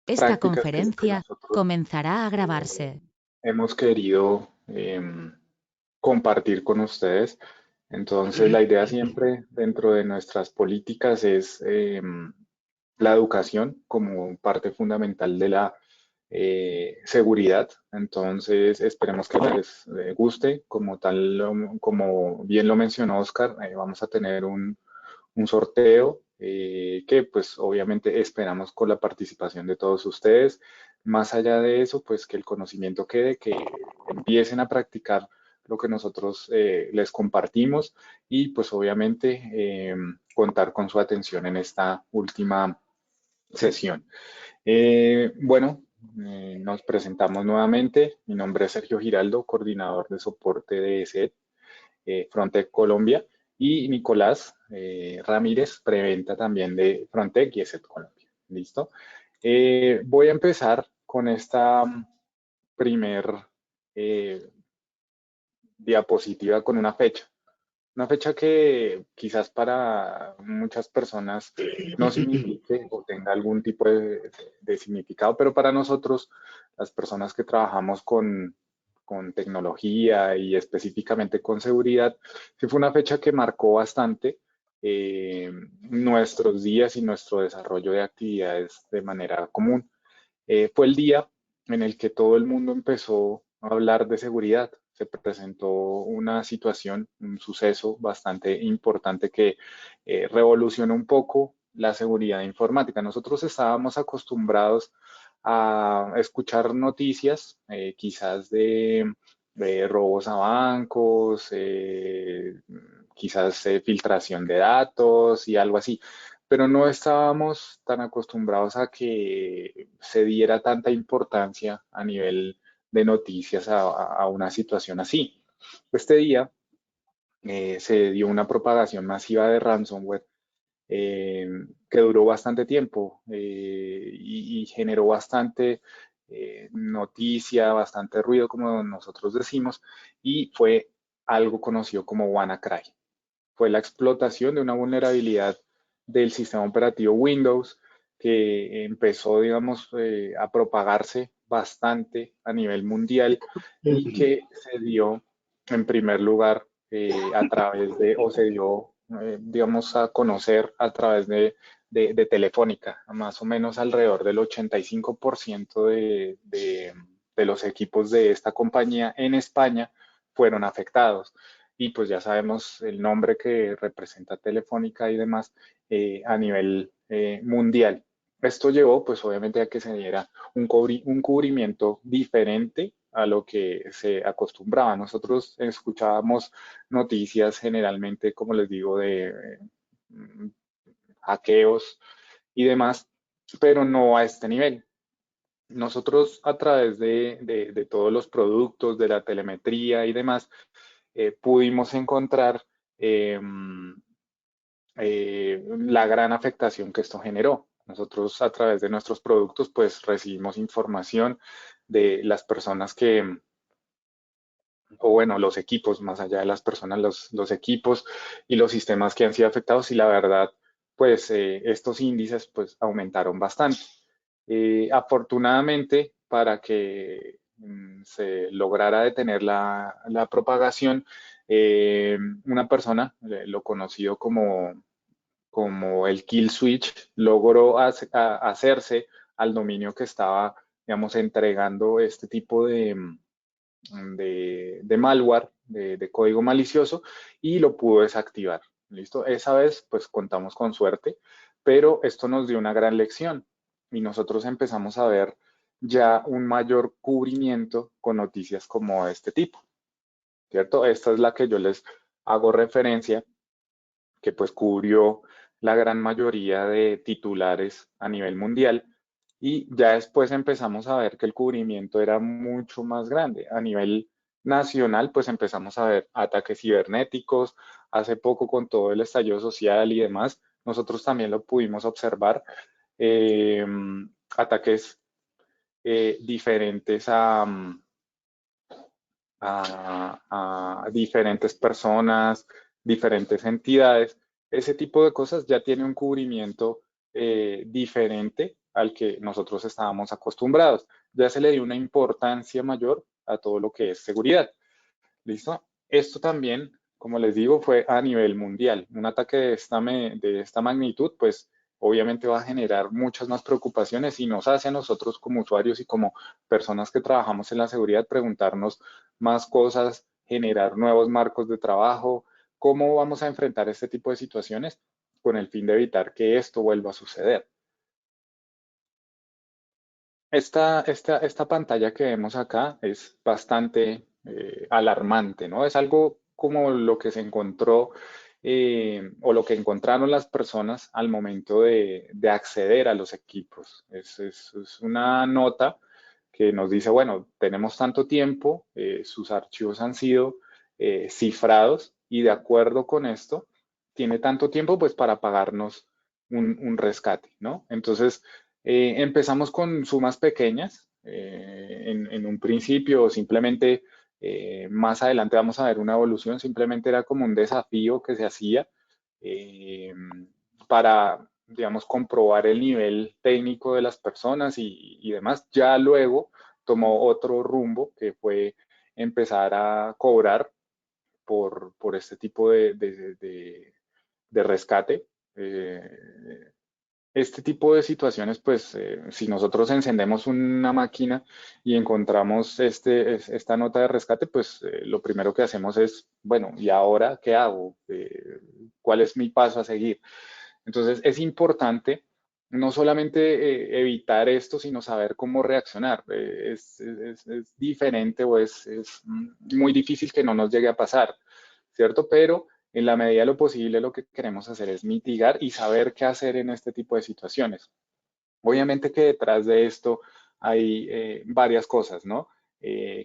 Esta prácticas que pues, conferencia nosotros comenzará a grabarse. hemos querido compartir con ustedes. Entonces, la idea siempre dentro de nuestras políticas es la educación como parte fundamental de la seguridad. Entonces, esperemos que les guste. Como tal, como bien lo mencionó Oscar, vamos a tener un sorteo que pues obviamente esperamos con la participación de todos ustedes. Más allá de eso, pues que el conocimiento quede, que empiecen a practicar lo que nosotros les compartimos y pues obviamente contar con su atención en esta última sesión. Bueno, nos presentamos nuevamente. Mi nombre es Sergio Giraldo, coordinador de soporte de ESET Frontec Colombia, y Nicolás Ramírez, preventa también de Frontec y ESET Colombia. ¿Listo? Voy a empezar con esta primer eh, diapositiva con una fecha. Una fecha que quizás para muchas personas no signifique o tenga algún tipo de significado, pero para nosotros, las personas que trabajamos con tecnología y específicamente con seguridad, sí fue una fecha que marcó bastante nuestros días y nuestro desarrollo de actividades de manera común. Fue el día en el que todo el mundo empezó a hablar de seguridad. Se presentó una situación, un suceso bastante importante que revolucionó un poco la seguridad informática. Nosotros estábamos acostumbrados a escuchar noticias, quizás de robos a bancos, quizás filtración de datos y algo así, pero no estábamos tan acostumbrados a que se diera tanta importancia a nivel de noticias a una situación así. Este día se dio una propagación masiva de ransomware eh, que duró bastante tiempo y generó bastante noticia, bastante ruido, como nosotros decimos, y fue algo conocido como WannaCry. Fue la explotación de una vulnerabilidad del sistema operativo Windows que empezó, digamos, a propagarse bastante a nivel mundial y que se dio en primer lugar a través de, o se dio, digamos, a conocer a través de Telefónica. Más o menos alrededor del 85% de los equipos de esta compañía en España fueron afectados y pues ya sabemos el nombre que representa Telefónica y demás a nivel mundial. Esto llevó pues obviamente a que se diera un cubrimiento diferente a lo que se acostumbraba. Nosotros escuchábamos noticias generalmente, como les digo, de hackeos y demás, pero no a este nivel. Nosotros a través de todos los productos, de la telemetría y demás, pudimos encontrar eh, la gran afectación que esto generó. Nosotros a través de nuestros productos pues recibimos información de las personas que, o bueno, los equipos, más allá de las personas, los equipos y los sistemas que han sido afectados y la verdad pues estos índices pues aumentaron bastante. Afortunadamente para que se lograra detener la propagación, una persona, lo conocido como el kill switch, logró hacerse al dominio que estaba, digamos, entregando este tipo de malware, de código malicioso, y lo pudo desactivar. ¿Listo? Esa vez, pues contamos con suerte, pero esto nos dio una gran lección y nosotros empezamos a ver ya un mayor cubrimiento con noticias como este tipo, ¿cierto? Esta es la que yo les hago referencia, que pues cubrió la gran mayoría de titulares a nivel mundial y ya después empezamos a ver que el cubrimiento era mucho más grande. A nivel nacional, pues empezamos a ver ataques cibernéticos. Hace poco con todo el estallido social y demás, nosotros también lo pudimos observar. eh, Ataques diferentes a diferentes personas, diferentes entidades. Ese tipo de cosas ya tiene un cubrimiento diferente al que nosotros estábamos acostumbrados. Ya se le dio una importancia mayor a todo lo que es seguridad. ¿Listo? Esto también, como les digo, fue a nivel mundial. Un ataque de esta magnitud, pues obviamente va a generar muchas más preocupaciones y nos hace a nosotros como usuarios y como personas que trabajamos en la seguridad preguntarnos más cosas, generar nuevos marcos de trabajo, cómo vamos a enfrentar este tipo de situaciones con el fin de evitar que esto vuelva a suceder. Esta pantalla que vemos acá es bastante alarmante, ¿no? Es algo como lo que se encontró o lo que encontraron las personas al momento de acceder a los equipos. Es una nota que nos dice, bueno, tenemos tanto tiempo, sus archivos han sido cifrados y de acuerdo con esto, tiene tanto tiempo pues para pagarnos un rescate, ¿no? Entonces, empezamos con sumas pequeñas en un principio, simplemente más adelante vamos a ver una evolución, simplemente era como un desafío que se hacía eh, para, digamos, comprobar el nivel técnico de las personas y demás. Ya luego tomó otro rumbo que fue empezar a cobrar por este tipo de rescate. Este tipo de situaciones, pues, si nosotros encendemos una máquina y encontramos esta nota de rescate, pues, lo primero que hacemos es, bueno, ¿y ahora qué hago? ¿Cuál es mi paso a seguir? Entonces, es importante no solamente evitar esto, sino saber cómo reaccionar. Es diferente o es muy difícil que no nos llegue a pasar, ¿cierto? Pero en la medida de lo posible lo que queremos hacer es mitigar y saber qué hacer en este tipo de situaciones. Obviamente que detrás de esto hay varias cosas, ¿no?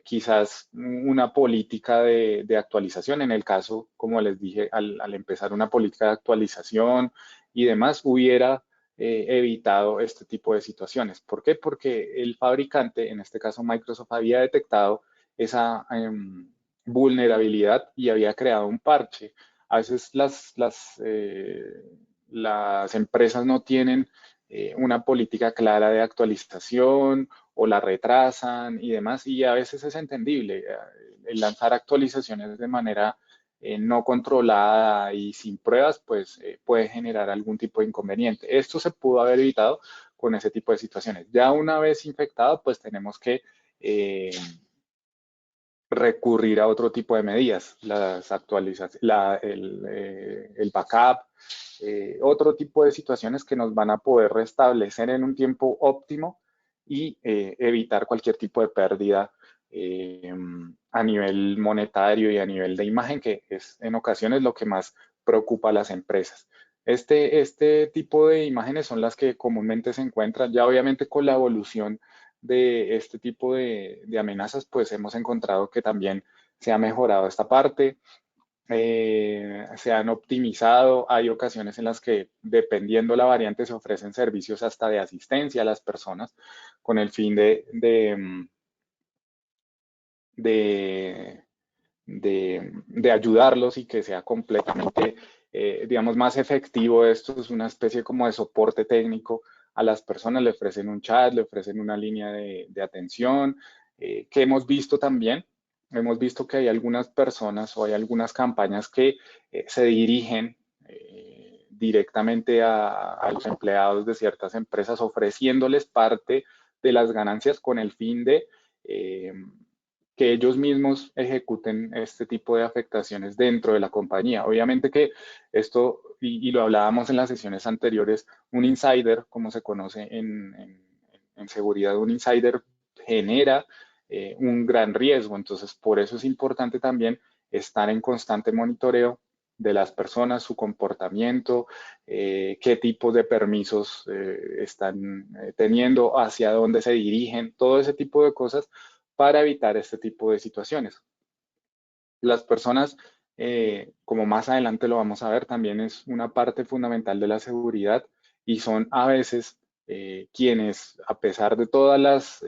Quizás una política de actualización, en el caso, como les dije, al empezar una política de actualización y demás, hubiera evitado este tipo de situaciones. ¿Por qué? Porque el fabricante, en este caso Microsoft, había detectado esa vulnerabilidad y había creado un parche. A veces las empresas no tienen una política clara de actualización o la retrasan y demás, y a veces es entendible. El lanzar actualizaciones de manera no controlada y sin pruebas, pues puede generar algún tipo de inconveniente. Esto se pudo haber evitado con ese tipo de situaciones. Ya una vez infectado, pues tenemos que recurrir a otro tipo de medidas, las actualizaciones, el backup, otro tipo de situaciones que nos van a poder restablecer en un tiempo óptimo y evitar cualquier tipo de pérdida eh, a nivel monetario y a nivel de imagen, que es en ocasiones lo que más preocupa a las empresas. Este tipo de imágenes son las que comúnmente se encuentran, ya obviamente con la evolución de este tipo de amenazas, pues hemos encontrado que también se ha mejorado esta parte, se han optimizado, hay ocasiones en las que dependiendo la variante se ofrecen servicios hasta de asistencia a las personas con el fin de, de ayudarlos y que sea completamente, digamos, más efectivo. Esto es una especie como de soporte técnico a las personas, le ofrecen un chat, le ofrecen una línea de atención, que hemos visto también. Hemos visto que hay algunas personas o hay algunas campañas que se dirigen directamente a los empleados de ciertas empresas ofreciéndoles parte de las ganancias con el fin de que ellos mismos ejecuten este tipo de afectaciones dentro de la compañía. Obviamente que esto, y lo hablábamos en las sesiones anteriores, un insider, como se conoce en seguridad, un insider genera un gran riesgo. Entonces, por eso es importante también estar en constante monitoreo de las personas, su comportamiento, qué tipos de permisos están teniendo, hacia dónde se dirigen, todo ese tipo de cosas para evitar este tipo de situaciones. Las personas, como más adelante lo vamos a ver, también es una parte fundamental de la seguridad y son a veces quienes, a pesar de todas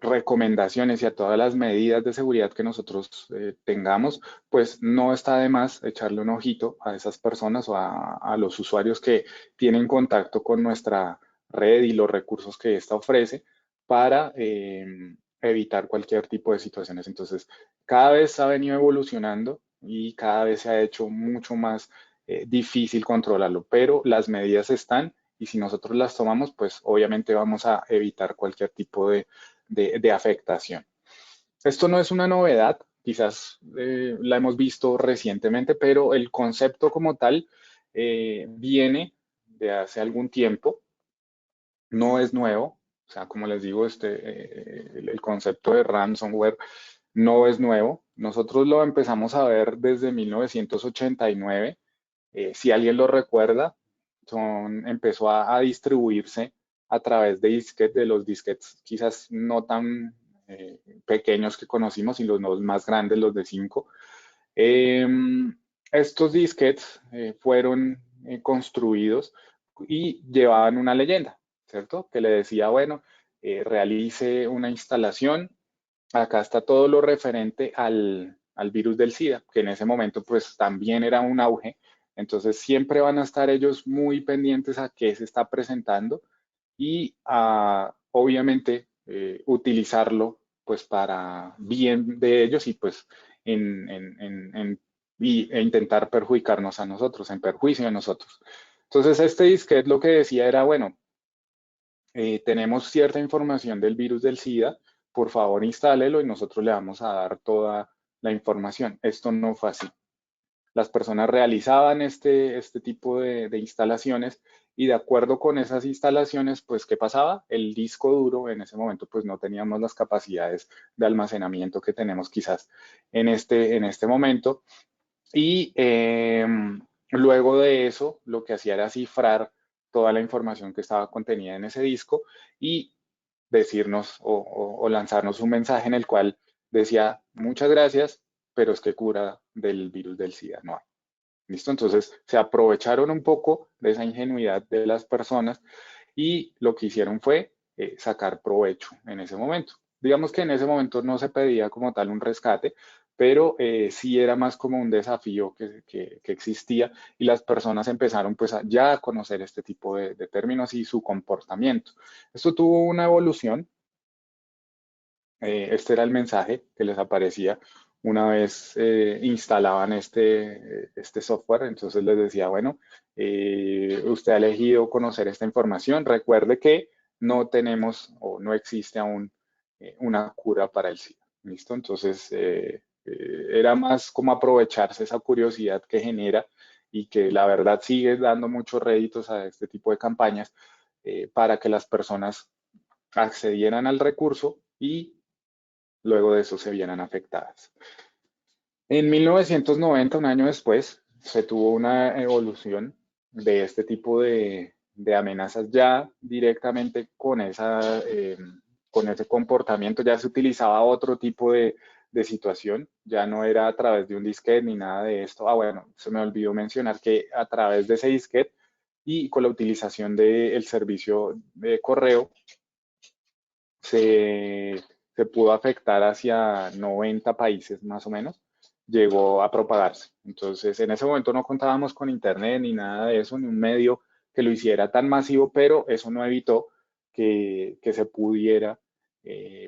recomendaciones y a todas las medidas de seguridad que nosotros tengamos, pues no está de más echarle un ojito a esas personas o a los usuarios que tienen contacto con nuestra red y los recursos que ésta ofrece para evitar cualquier tipo de situaciones. Entonces, cada vez ha venido evolucionando y cada vez se ha hecho mucho más difícil controlarlo, pero las medidas están y si nosotros las tomamos, pues obviamente vamos a evitar cualquier tipo de afectación. Esto no es una novedad, quizás la hemos visto recientemente, pero el concepto como tal viene de hace algún tiempo, no es nuevo. O sea, como les digo, el concepto de ransomware no es nuevo. Nosotros lo empezamos a ver desde 1989. Si alguien lo recuerda, empezó a distribuirse a través de disquetes, de los disquetes quizás no tan pequeños que conocimos y los más grandes, los de 5. Estos disquetes fueron construidos y llevaban una leyenda, ¿cierto? Que le decía, bueno, realice una instalación. Acá está todo lo referente al virus del SIDA, que en ese momento pues también era un auge. Entonces siempre van a estar ellos muy pendientes a qué se está presentando y a obviamente utilizarlo pues para bien de ellos y pues e intentar perjudicarnos a nosotros, en perjuicio de nosotros. Entonces este disquete lo que decía era, bueno, tenemos cierta información del virus del SIDA, por favor instálelo y nosotros le vamos a dar toda la información. Esto no fue así. Las personas realizaban este tipo de instalaciones y de acuerdo con esas instalaciones, pues, ¿qué pasaba? El disco duro en ese momento, pues, no teníamos las capacidades de almacenamiento que tenemos quizás en este momento. Y luego de eso, lo que hacía era cifrar toda la información que estaba contenida en ese disco y decirnos o lanzarnos un mensaje en el cual decía, muchas gracias, pero es que cura del virus del SIDA no hay. ¿Listo? Entonces se aprovecharon un poco de esa ingenuidad de las personas y lo que hicieron fue sacar provecho en ese momento. Digamos que en ese momento no se pedía como tal un rescate, pero sí era más como un desafío que existía y las personas empezaron pues ya a conocer este tipo de términos y su comportamiento. Esto tuvo una evolución. Este era el mensaje que les aparecía una vez instalaban este software. Entonces les decía, bueno, usted ha elegido conocer esta información. Recuerde que no tenemos o no existe aún una cura para el SIDA. ¿Listo? Entonces era más como aprovecharse esa curiosidad que genera y que la verdad sigue dando muchos réditos a este tipo de campañas para que las personas accedieran al recurso y luego de eso se vieran afectadas. En 1990, un año después, se tuvo una evolución de este tipo de amenazas ya directamente con ese comportamiento, ya se utilizaba otro tipo de situación, ya no era a través de un disquete ni nada de esto. Ah, bueno, se me olvidó mencionar que a través de ese disquete y con la utilización del servicio de correo, se, se pudo afectar hacia 90 países más o menos, llegó a propagarse. Entonces, en ese momento no contábamos con internet ni nada de eso, ni un medio que lo hiciera tan masivo, pero eso no evitó que se pudiera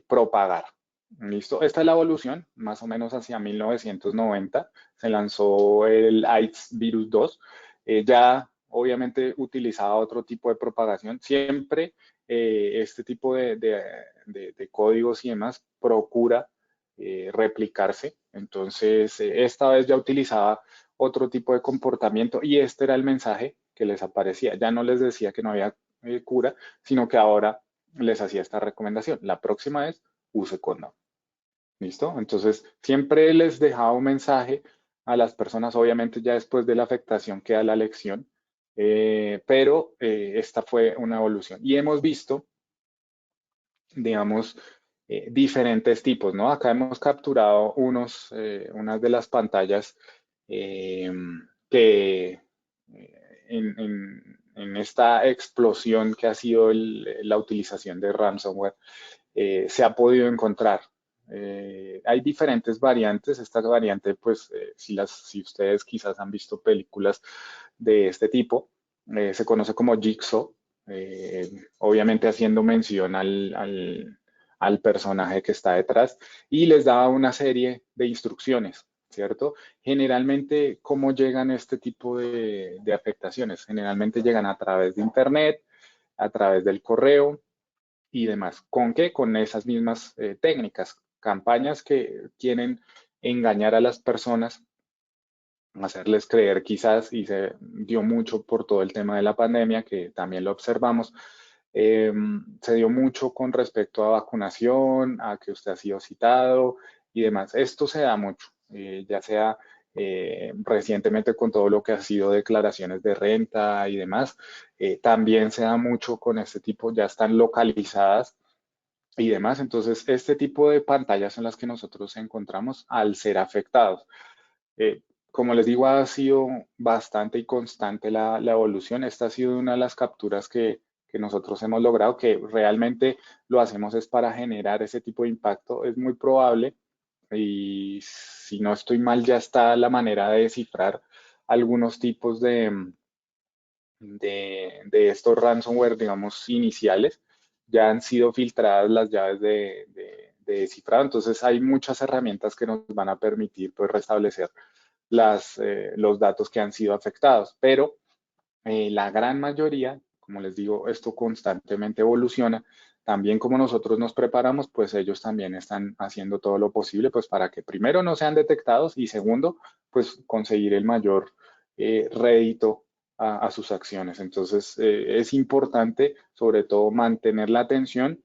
propagar. ¿Listo? Esta es la evolución, más o menos hacia 1990 se lanzó el AIDS Virus 2. Ya obviamente utilizaba otro tipo de propagación, siempre este tipo de códigos y demás procura replicarse. Entonces, esta vez ya utilizaba otro tipo de comportamiento y este era el mensaje que les aparecía. Ya no les decía que no había cura, sino que ahora les hacía esta recomendación. La próxima vez, use condón. ¿Listo? Entonces, siempre les dejaba un mensaje a las personas, obviamente ya después de la afectación queda la lección, pero esta fue una evolución. Y hemos visto, digamos, diferentes tipos, ¿no? Acá hemos capturado unas de las pantallas eh, que en en esta explosión que ha sido la utilización de ransomware, se ha podido encontrar. Hay diferentes variantes. Esta variante, pues, si ustedes quizás han visto películas de este tipo, se conoce como Jigsaw, obviamente haciendo mención al personaje que está detrás, y les da una serie de instrucciones, ¿cierto? Generalmente, ¿cómo llegan este tipo de afectaciones? Generalmente llegan a través de Internet, a través del correo y demás. ¿Con qué? Con esas mismas técnicas, campañas que quieren engañar a las personas, hacerles creer quizás, y se dio mucho por todo el tema de la pandemia, que también lo observamos, se dio mucho con respecto a vacunación, a que usted ha sido citado y demás. Esto se da mucho, ya sea recientemente con todo lo que ha sido declaraciones de renta y demás. También se da mucho con este tipo, ya están localizadas y demás. Entonces, este tipo de pantallas son las que nosotros encontramos al ser afectados. Eh, Como les digo, ha sido bastante y constante la evolución. Esta ha sido una de las capturas que nosotros hemos logrado, que realmente lo hacemos es para generar ese tipo de impacto. Es muy probable, y si no estoy mal, ya está la manera de descifrar algunos tipos de estos ransomware, digamos, iniciales. Ya han sido filtradas las llaves de descifrado. Entonces hay muchas herramientas que nos van a permitir, pues, restablecer los datos que han sido afectados, pero la gran mayoría, como les digo, esto constantemente evoluciona. También como nosotros nos preparamos, pues ellos también están haciendo todo lo posible, pues para que primero no sean detectados y segundo, pues conseguir el mayor rédito a sus acciones. Entonces, es importante, sobre todo, mantener la atención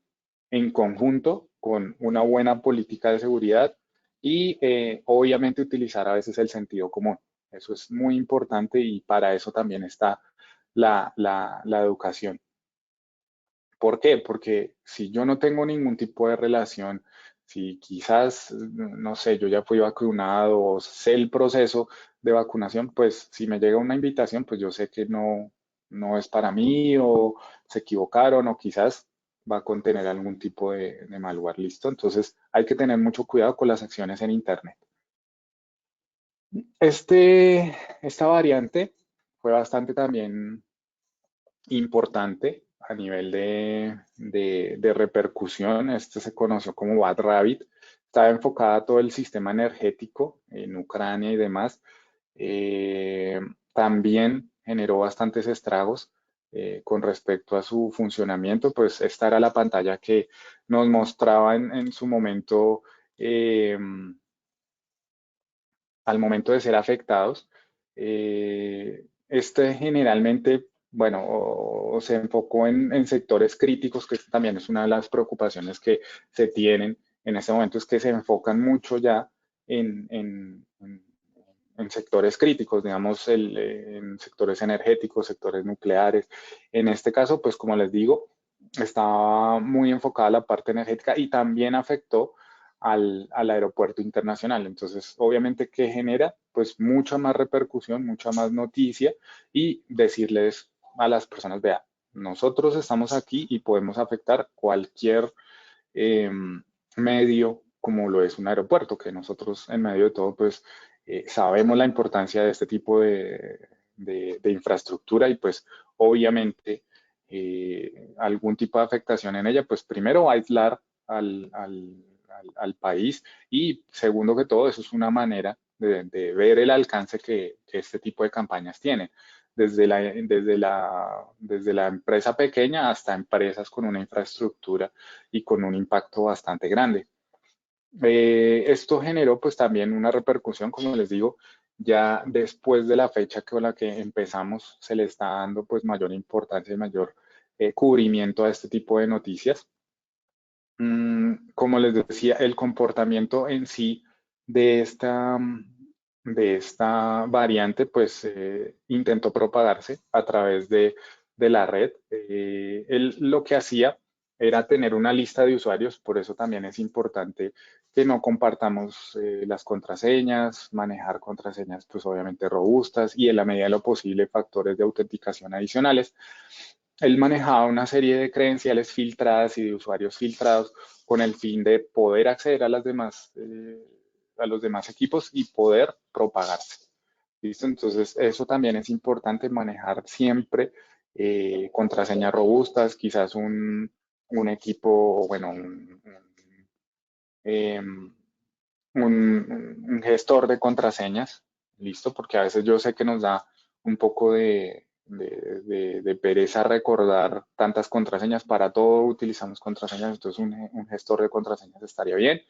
en conjunto con una buena política de seguridad y obviamente utilizar a veces el sentido común. Eso es muy importante y para eso también está la educación. ¿Por qué? Porque si yo no tengo ningún tipo de relación, si quizás, no sé, yo ya fui vacunado o sé el proceso de vacunación, pues si me llega una invitación, pues yo sé que no es para mí o se equivocaron o quizás va a contener algún tipo de malware. ¿Listo? Entonces hay que tener mucho cuidado con las acciones en Internet. Esta variante fue bastante también importante a nivel de repercusión. Este se conoció como Bad Rabbit. Estaba enfocada a todo el sistema energético en Ucrania y demás. También generó bastantes estragos con respecto a su funcionamiento. Pues esta era la pantalla que nos mostraba en su momento, eh, al momento de ser afectados. Este generalmente, bueno, o se enfocó en sectores críticos, que también es una de las preocupaciones que se tienen en este momento, es que se enfocan mucho ya en sectores críticos, digamos, en sectores energéticos, sectores nucleares. En este caso, pues como les digo, estaba muy enfocada la parte energética y también afectó al aeropuerto internacional. Entonces, obviamente, ¿qué genera? Pues mucha más repercusión, mucha más noticia y decirles a las personas, vea, nosotros estamos aquí y podemos afectar cualquier eh, medio como lo es un aeropuerto, que nosotros en medio de todo, pues sabemos la importancia de este tipo de infraestructura y pues obviamente algún tipo de afectación en ella, pues primero va a aislar al país y segundo que todo, eso es una manera de ver el alcance que este tipo de campañas tienen. Desde la empresa pequeña hasta empresas con una infraestructura y con un impacto bastante grande. Esto generó pues también una repercusión, como les digo, ya después de la fecha con la que empezamos, se le está dando pues mayor importancia y mayor cubrimiento a este tipo de noticias. Como les decía, el comportamiento en sí de esta variante, pues intentó propagarse a través de la red. Él lo que hacía era tener una lista de usuarios, por eso también es importante que no compartamos las contraseñas, manejar contraseñas pues obviamente robustas y en la medida de lo posible factores de autenticación adicionales. Él manejaba una serie de credenciales filtradas y de usuarios filtrados con el fin de poder acceder a los demás equipos y poder propagarse. ¿Listo? Entonces, eso también es importante manejar siempre contraseñas robustas, quizás un equipo, bueno, eh, un gestor de contraseñas, ¿listo? Porque a veces yo sé que nos da un poco de pereza recordar tantas contraseñas. Para todo utilizamos contraseñas, entonces un gestor de contraseñas estaría bien.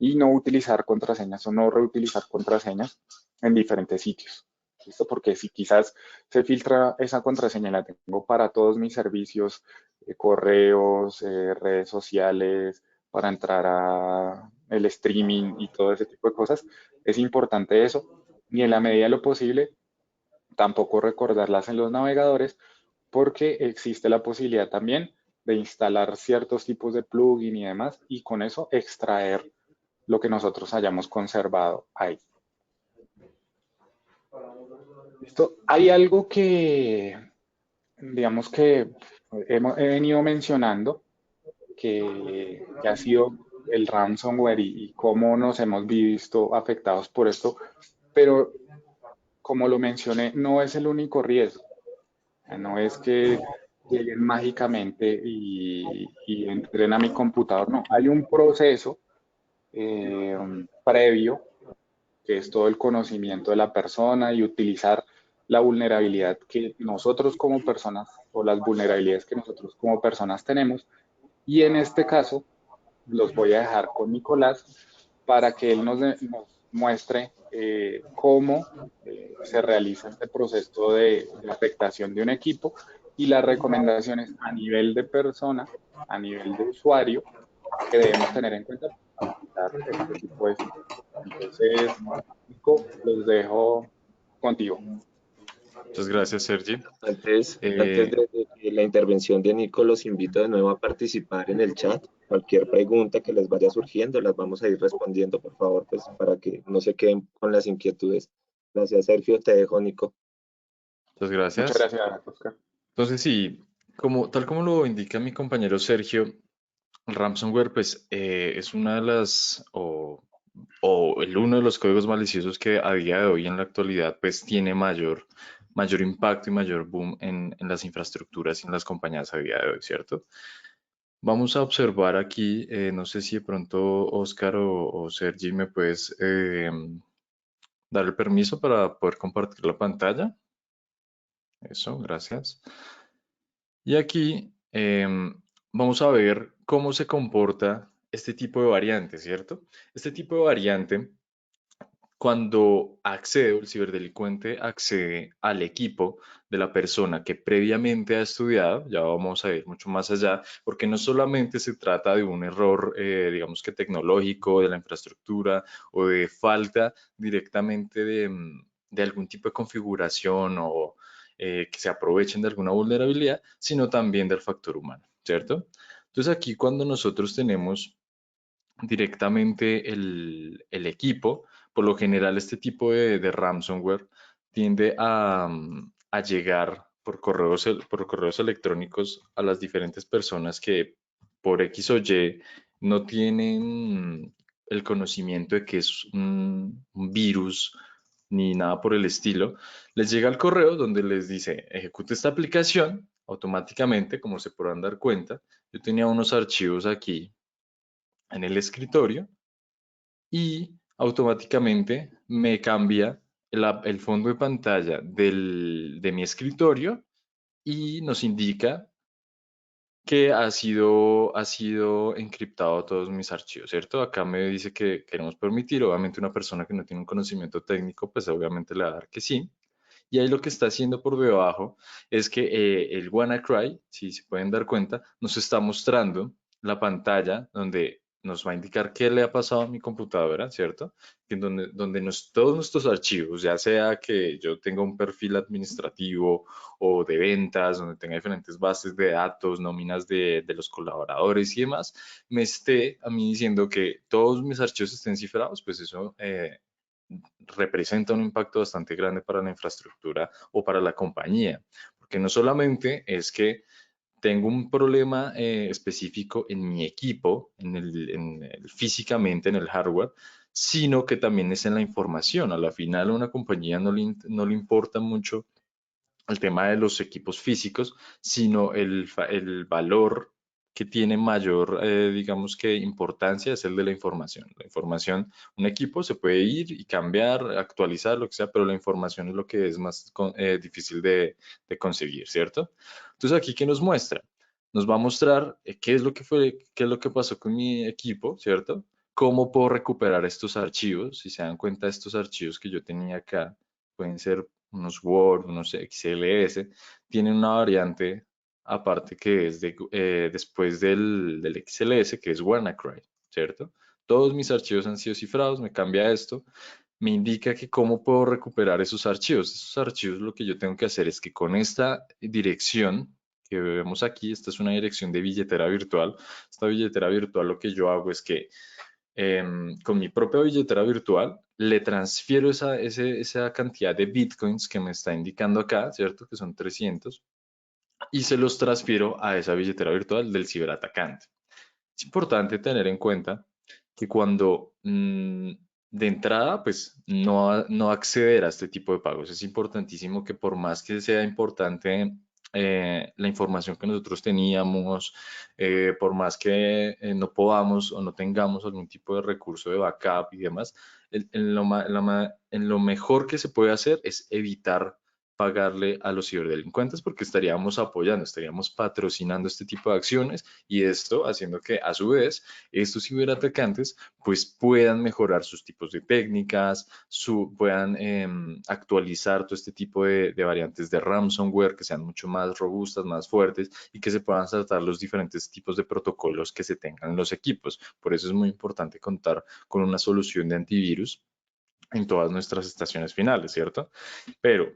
Y no utilizar contraseñas o no reutilizar contraseñas en diferentes sitios. ¿Listo? Porque si quizás se filtra esa contraseña y la tengo para todos mis servicios, correos, redes sociales, para entrar a el streaming y todo ese tipo de cosas, es importante eso. Y en la medida de lo posible, tampoco recordarlas en los navegadores, porque existe la posibilidad también de instalar ciertos tipos de plugin y demás, y con eso extraer lo que nosotros hayamos conservado ahí. ¿Listo? Hay algo que, digamos que he venido mencionando, que ha sido el ransomware y cómo nos hemos visto afectados por esto, pero como lo mencioné, no es el único riesgo. No es que lleguen mágicamente y entren a mi computador, no. Hay un proceso eh, previo que es todo el conocimiento de la persona y utilizar la vulnerabilidad que nosotros como personas o las vulnerabilidades que nosotros como personas tenemos. Y en este caso, los voy a dejar con Nicolás para que él nos muestre cómo se realiza este proceso de afectación de un equipo y las recomendaciones a nivel de persona, a nivel de usuario, que debemos tener en cuenta para evitar este tipo de situaciones. Entonces, Nico, los dejo contigo. Muchas gracias, Sergi. Antes Eh, de la intervención de Nico, los invito de nuevo a participar en el chat. Cualquier pregunta que les vaya surgiendo, las vamos a ir respondiendo, por favor, pues para que no se queden con las inquietudes. Gracias, Sergio. Te dejo, Nico. muchas Muchas gracias. gracias, Oscar. Entonces, sí, tal como lo indica mi compañero Sergio, el ransomware, pues, es una de las, uno de los códigos maliciosos que a día de hoy, en la actualidad, pues, tiene mayor impacto y mayor boom en las infraestructuras y en las compañías a día de hoy, ¿cierto? Vamos a observar aquí, no sé si de pronto Oscar o Sergi me puedes dar el permiso para poder compartir la pantalla. Eso, gracias. Y aquí vamos a ver cómo se comporta este tipo de variante, ¿cierto? Este tipo de variante, cuando accede o el ciberdelincuente accede al equipo de la persona que previamente ha estudiado, ya vamos a ir mucho más allá, porque no solamente se trata de un error, digamos que tecnológico, de la infraestructura o de falta directamente de algún tipo de configuración o que se aprovechen de alguna vulnerabilidad, sino también del factor humano, ¿cierto? Entonces aquí cuando nosotros tenemos directamente el equipo. Por lo general, este tipo de ransomware tiende a llegar por correos electrónicos a las diferentes personas que por X o Y no tienen el conocimiento de que es un virus ni nada por el estilo. Les llega el correo donde les dice, ejecute esta aplicación automáticamente, como se podrán dar cuenta. Yo tenía unos archivos aquí en el escritorio y automáticamente me cambia el fondo de pantalla de mi escritorio y nos indica que ha sido encriptado todos mis archivos, ¿cierto? Acá me dice que queremos permitir, obviamente una persona que no tiene un conocimiento técnico, pues obviamente le va a dar que sí. Y ahí lo que está haciendo por debajo es que el WannaCry, si se pueden dar cuenta, nos está mostrando la pantalla donde nos va a indicar qué le ha pasado a mi computadora, ¿cierto? En donde todos nuestros archivos, ya sea que yo tenga un perfil administrativo o de ventas, donde tenga diferentes bases de datos, nóminas de los colaboradores y demás, me esté a mí diciendo que todos mis archivos estén cifrados, pues eso representa un impacto bastante grande para la infraestructura o para la compañía, porque no solamente es que tengo un problema específico en mi equipo, físicamente en el hardware, sino que también es en la información. A la final a una compañía no le importa mucho el tema de los equipos físicos, sino el valor que tiene mayor, digamos que importancia es el de la información. La información, un equipo se puede ir y cambiar, actualizar, lo que sea, pero la información es lo que es más difícil de conseguir, ¿cierto? Entonces aquí, ¿qué nos muestra? Nos va a mostrar qué es lo que fue, qué es lo que pasó con mi equipo, ¿cierto? ¿Cómo puedo recuperar estos archivos? Si se dan cuenta, estos archivos que yo tenía acá pueden ser unos Word, unos XLS, tienen una variante aparte que es después del XLS, que es WannaCry, ¿cierto? Todos mis archivos han sido cifrados, me cambia esto, me indica que cómo puedo recuperar esos archivos. Esos archivos lo que yo tengo que hacer es que con esta dirección que vemos aquí, esta es una dirección de billetera virtual. Esta billetera virtual lo que yo hago es que con mi propia billetera virtual, le transfiero esa cantidad de bitcoins que me está indicando acá, ¿cierto? Que son 300, y se los transfiero a esa billetera virtual del ciberatacante. Es importante tener en cuenta que cuando de entrada, pues no acceder a este tipo de pagos. Es importantísimo que por más que sea importante la información que nosotros teníamos, por más que no podamos o no tengamos algún tipo de recurso de backup y demás, en lo mejor que se puede hacer es evitar pagarle a los ciberdelincuentes porque estaríamos apoyando, estaríamos patrocinando este tipo de acciones y esto haciendo que a su vez estos ciberatacantes pues puedan mejorar sus tipos de técnicas, puedan actualizar todo este tipo de variantes de ransomware que sean mucho más robustas, más fuertes y que se puedan saltar los diferentes tipos de protocolos que se tengan en los equipos. Por eso es muy importante contar con una solución de antivirus en todas nuestras estaciones finales, ¿cierto? Pero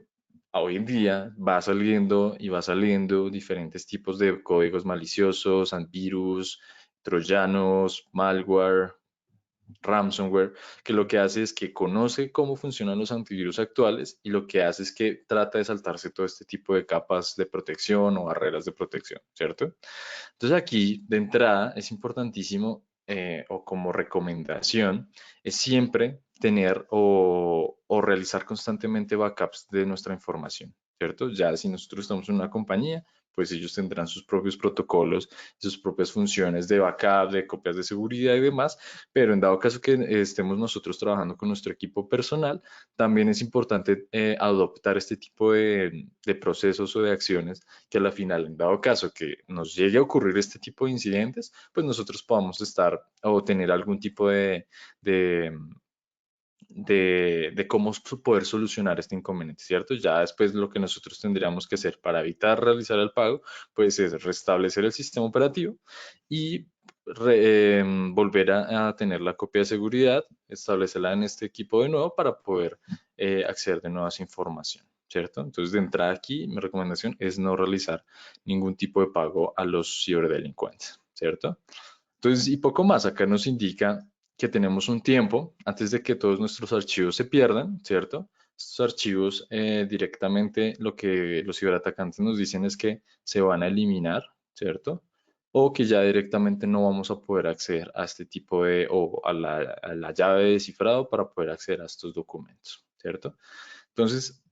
hoy en día va saliendo y va saliendo diferentes tipos de códigos maliciosos, antivirus, troyanos, malware, ransomware, que lo que hace es que conoce cómo funcionan los antivirus actuales y lo que hace es que trata de saltarse todo este tipo de capas de protección o barreras de protección, ¿cierto? Entonces aquí de entrada es importantísimo o como recomendación es siempre tener o realizar constantemente backups de nuestra información, ¿cierto? Ya si nosotros estamos en una compañía, pues ellos tendrán sus propios protocolos, sus propias funciones de backup, de copias de seguridad y demás, pero en dado caso que estemos nosotros trabajando con nuestro equipo personal, también es importante adoptar este tipo de procesos o de acciones que a la final, en dado caso que nos llegue a ocurrir este tipo de incidentes, pues nosotros podamos estar o tener algún tipo de, de cómo poder solucionar este inconveniente, ¿cierto? Ya después lo que nosotros tendríamos que hacer para evitar realizar el pago, pues es restablecer el sistema operativo y volver a tener la copia de seguridad, establecerla en este equipo de nuevo para poder acceder de nuevas información, ¿cierto? Entonces, de entrada aquí, mi recomendación es no realizar ningún tipo de pago a los ciberdelincuentes, ¿cierto? Entonces, y poco más, acá nos indica que tenemos un tiempo antes de que todos nuestros archivos se pierdan, ¿cierto? Estos archivos directamente lo que los ciberatacantes nos dicen es que se van a eliminar, ¿cierto? O que ya directamente no vamos a poder acceder a este tipo o a la llave de cifrado para poder acceder a estos documentos, ¿cierto? Entonces,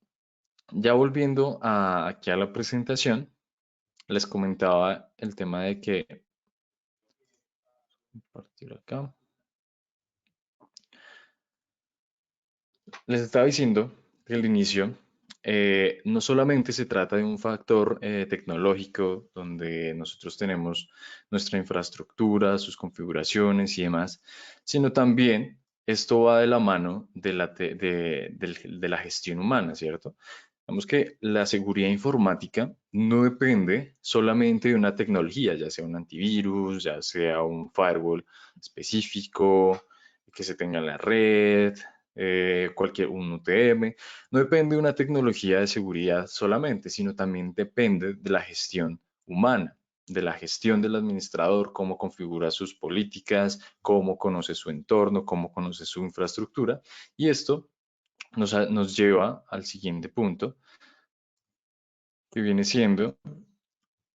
ya volviendo aquí a la presentación, les comentaba el tema de que, compartir acá. Les estaba diciendo desde el inicio, no solamente se trata de un factor tecnológico donde nosotros tenemos nuestra infraestructura, sus configuraciones y demás, sino también esto va de la mano de la gestión humana, ¿cierto? Digamos que la seguridad informática no depende solamente de una tecnología, ya sea un antivirus, ya sea un firewall específico que se tenga en la red, un UTM. No depende de una tecnología de seguridad solamente, sino también depende de la gestión humana, de la gestión del administrador, cómo configura sus políticas, cómo conoce su entorno, cómo conoce su infraestructura. Y esto nos lleva al siguiente punto, que viene siendo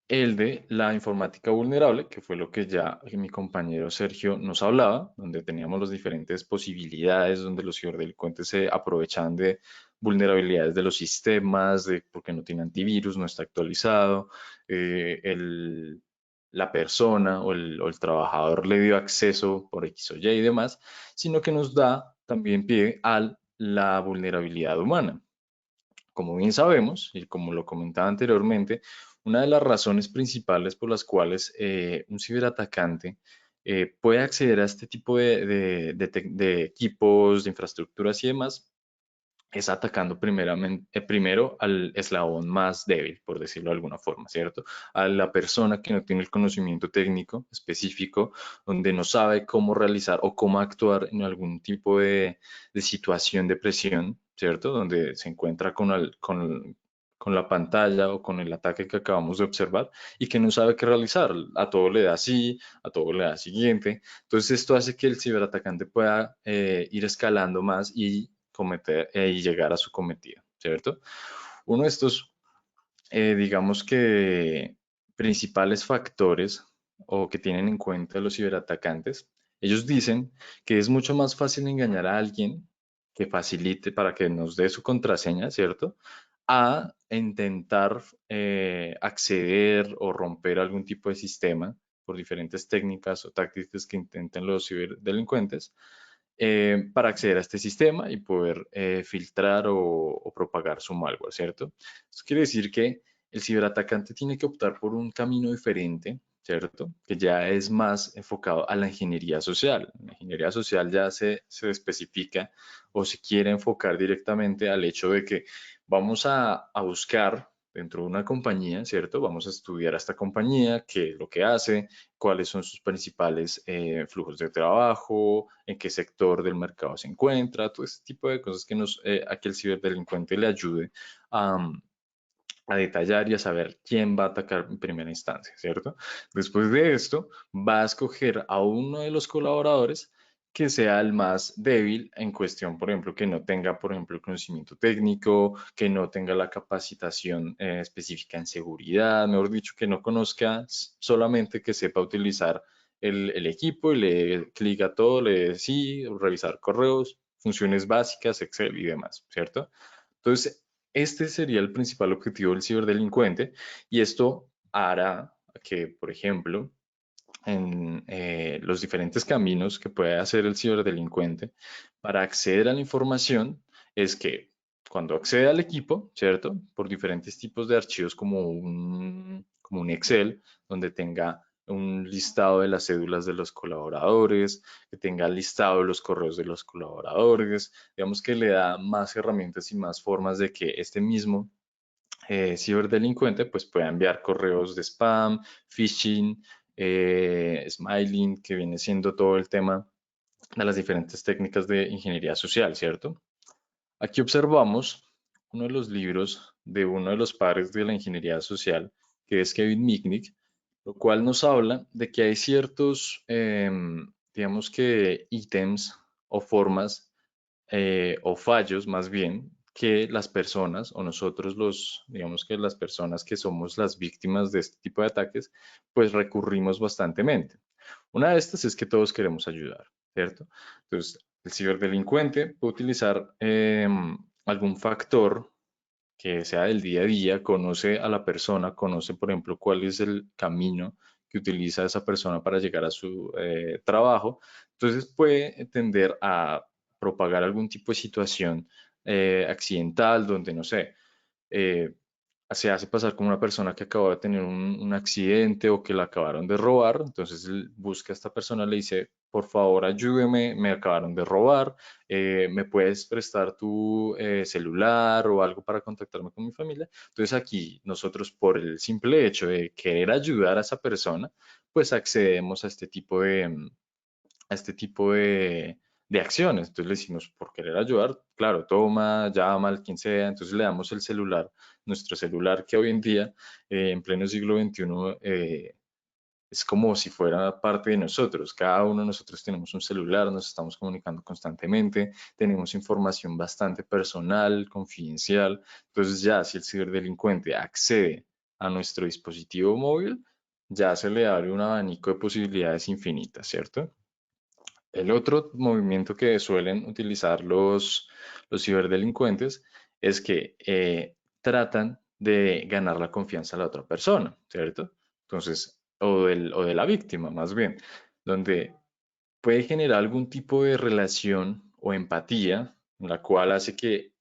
el de la informática vulnerable, que fue lo que ya mi compañero Sergio nos hablaba, donde teníamos las diferentes posibilidades, donde los ciberdelincuentes se aprovechan de vulnerabilidades de los sistemas, de porque no tiene antivirus, no está actualizado, la persona o el trabajador le dio acceso por X o Y y demás, sino que nos da también pie a la vulnerabilidad humana. Como bien sabemos, y como lo comentaba anteriormente, una de las razones principales por las cuales un ciberatacante puede acceder a este tipo de equipos, de infraestructuras y demás, es atacando primero al eslabón más débil, por decirlo de alguna forma, ¿cierto? A la persona que no tiene el conocimiento técnico específico, donde no sabe cómo realizar o cómo actuar en algún tipo de situación de presión, ¿cierto? Donde se encuentra con la pantalla o con el ataque que acabamos de observar y que no sabe qué realizar. A todo le da sí, a todo le da siguiente. Entonces esto hace que el ciberatacante pueda ir escalando más y cometer y llegar a su cometido, ¿cierto? Uno de estos, digamos que principales factores o que tienen en cuenta los ciberatacantes, ellos dicen que es mucho más fácil engañar a alguien que facilite para que nos dé su contraseña, ¿cierto? A intentar acceder o romper algún tipo de sistema por diferentes técnicas o tácticas que intenten los ciberdelincuentes para acceder a este sistema y poder filtrar o propagar su malware, ¿cierto? Esto quiere decir que el ciberatacante tiene que optar por un camino diferente, ¿cierto? Que ya es más enfocado a la ingeniería social. La ingeniería social ya se especifica o se quiere enfocar directamente al hecho de que vamos a buscar dentro de una compañía, ¿cierto? Vamos a estudiar a esta compañía, qué es lo que hace, cuáles son sus principales flujos de trabajo, en qué sector del mercado se encuentra, todo ese tipo de cosas que a que el ciberdelincuente le ayude a, a detallar y a saber quién va a atacar en primera instancia, ¿cierto? Después de esto, va a escoger a uno de los colaboradores que sea el más débil en cuestión, por ejemplo, que no tenga, por ejemplo, el conocimiento técnico, que no tenga la capacitación específica en seguridad, mejor dicho, que no conozca, solamente que sepa utilizar el equipo y le clic a todo, le dé sí, revisar correos, funciones básicas, Excel y demás, ¿cierto? Entonces, este sería el principal objetivo del ciberdelincuente y esto hará que, por ejemplo, en los diferentes caminos que puede hacer el ciberdelincuente para acceder a la información es que cuando accede al equipo, ¿cierto? Por diferentes tipos de archivos como un Excel, donde tenga un listado de las cédulas de los colaboradores, que tenga listado los correos de los colaboradores, digamos que le da más herramientas y más formas de que este mismo ciberdelincuente pues pueda enviar correos de spam, phishing, smiling, que viene siendo todo el tema de las diferentes técnicas de ingeniería social, ¿cierto? Aquí observamos uno de los libros de uno de los padres de la ingeniería social, que es Kevin Mitnick, lo cual nos habla de que hay ciertos, digamos que ítems o formas o fallos más bien que las personas o nosotros digamos que las personas que somos las víctimas de este tipo de ataques, pues recurrimos bastantemente. Una de estas es que todos queremos ayudar, ¿cierto? Entonces, el ciberdelincuente puede utilizar algún factor que sea del día a día, conoce a la persona, conoce, por ejemplo, cuál es el camino que utiliza esa persona para llegar a su trabajo. Entonces puede tender a propagar algún tipo de situación accidental donde, no sé, se hace pasar como una persona que acabó de tener un accidente o que la acabaron de robar. Entonces él busca a esta persona, le dice, por favor, ayúdeme, me acabaron de robar, ¿me puedes prestar tu celular o algo para contactarme con mi familia? Entonces aquí nosotros, por el simple hecho de querer ayudar a esa persona, pues accedemos a este tipo de acciones. Entonces le decimos, por querer ayudar, claro, toma, llama al quien sea. Entonces le damos el celular, nuestro celular que hoy en día, en pleno siglo XXI, es como si fuera parte de nosotros. Cada uno de nosotros tenemos un celular, nos estamos comunicando constantemente, tenemos información bastante personal, confidencial. Entonces ya si el ciberdelincuente accede a nuestro dispositivo móvil, ya se le abre un abanico de posibilidades infinitas, ¿cierto? El otro movimiento que suelen utilizar los ciberdelincuentes es que tratan de ganar la confianza a la otra persona, ¿cierto? Entonces, o de la víctima más bien, donde puede generar algún tipo de relación o empatía, en la cual hace que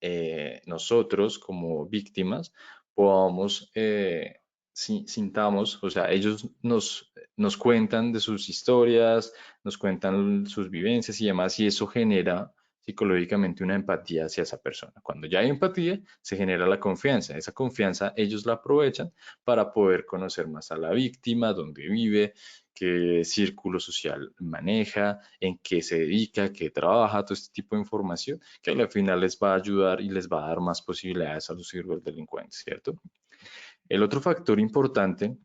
nosotros como víctimas podamos, sintamos, o sea, ellos nos cuentan de sus historias, nos cuentan sus vivencias y demás, y eso genera psicológicamente una empatía hacia esa persona. Cuando ya hay empatía, se genera la confianza. Esa confianza ellos la aprovechan para poder conocer más a la víctima, dónde vive, qué círculo social maneja, en qué se dedica, qué trabaja, todo este tipo de información que al final les va a ayudar y les va a dar más posibilidades a los ciberdelincuentes, ¿cierto? El otro factor importante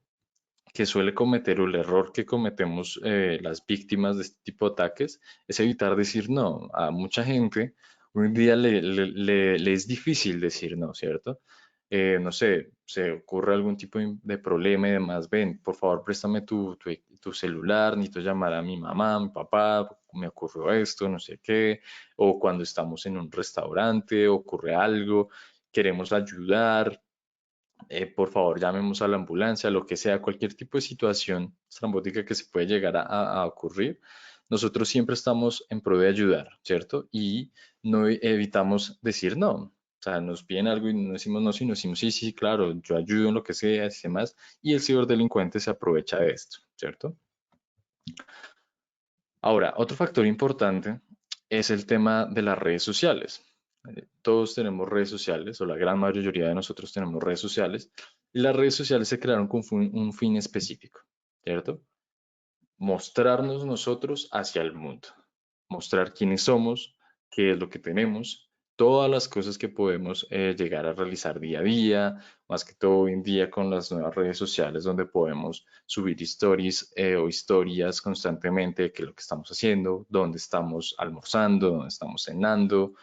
que suele cometer o el error que cometemos las víctimas de este tipo de ataques es evitar decir no. A mucha gente hoy en día le es difícil decir no, ¿cierto? No sé, se ocurre algún tipo de problema y demás, ven, por favor, préstame tu celular, necesito llamar a mi mamá, a mi papá, me ocurrió esto, no sé qué, o cuando estamos en un restaurante, ocurre algo, queremos ayudar, por favor, llamemos a la ambulancia, lo que sea, cualquier tipo de situación estrambótica que se puede llegar a ocurrir. Nosotros siempre estamos en pro de ayudar, ¿cierto? Y no evitamos decir no. O sea, nos piden algo y no decimos no, sino decimos sí, sí, claro, yo ayudo en lo que sea y demás. Y el ciberdelincuente se aprovecha de esto, ¿cierto? Ahora, otro factor importante es el tema de las redes sociales. Todos tenemos redes sociales, o la gran mayoría de nosotros tenemos redes sociales, y las redes sociales se crearon con un fin específico, ¿cierto? Mostrarnos nosotros hacia el mundo, mostrar quiénes somos, qué es lo que tenemos, todas las cosas que podemos llegar a realizar día a día, más que todo hoy en día con las nuevas redes sociales donde podemos subir stories o historias constantemente de qué es lo que estamos haciendo, dónde estamos almorzando, dónde estamos cenando,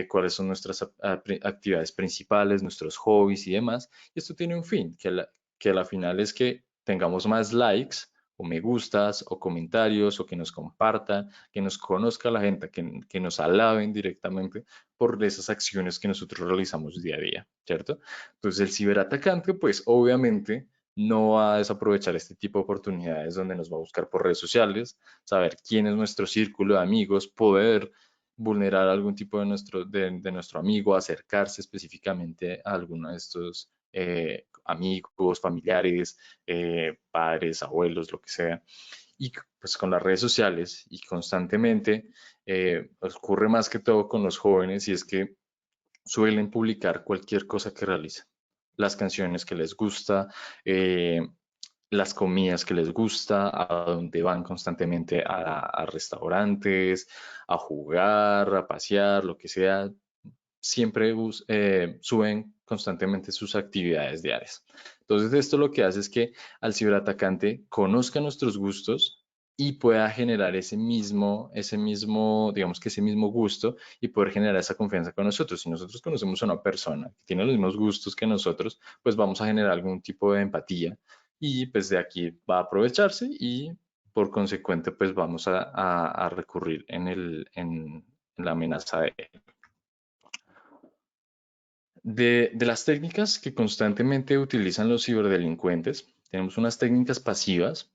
cuáles son nuestras actividades principales, nuestros hobbies y demás. Y esto tiene un fin, que a la final es que tengamos más likes o me gustas o comentarios o que nos compartan, que nos conozca la gente, que nos alaben directamente por esas acciones que nosotros realizamos día a día, ¿cierto? Entonces el ciberatacante, pues obviamente no va a desaprovechar este tipo de oportunidades donde nos va a buscar por redes sociales, saber quién es nuestro círculo de amigos, poder vulnerar algún tipo de nuestro amigo, acercarse específicamente a alguno de estos amigos, familiares, padres, abuelos, lo que sea. Y pues con las redes sociales y constantemente ocurre más que todo con los jóvenes y es que suelen publicar cualquier cosa que realicen. Las canciones que les gusta, las comidas que les gusta, a donde van constantemente a restaurantes, a jugar, a pasear, lo que sea, siempre suben constantemente sus actividades diarias. Entonces, esto lo que hace es que al ciberatacante conozca nuestros gustos y pueda generar digamos que ese mismo gusto y poder generar esa confianza con nosotros. Si nosotros conocemos a una persona que tiene los mismos gustos que nosotros, pues vamos a generar algún tipo de empatía y pues de aquí va a aprovecharse y por consecuente pues vamos a recurrir en la amenaza de él. De las técnicas que constantemente utilizan los ciberdelincuentes, tenemos unas técnicas pasivas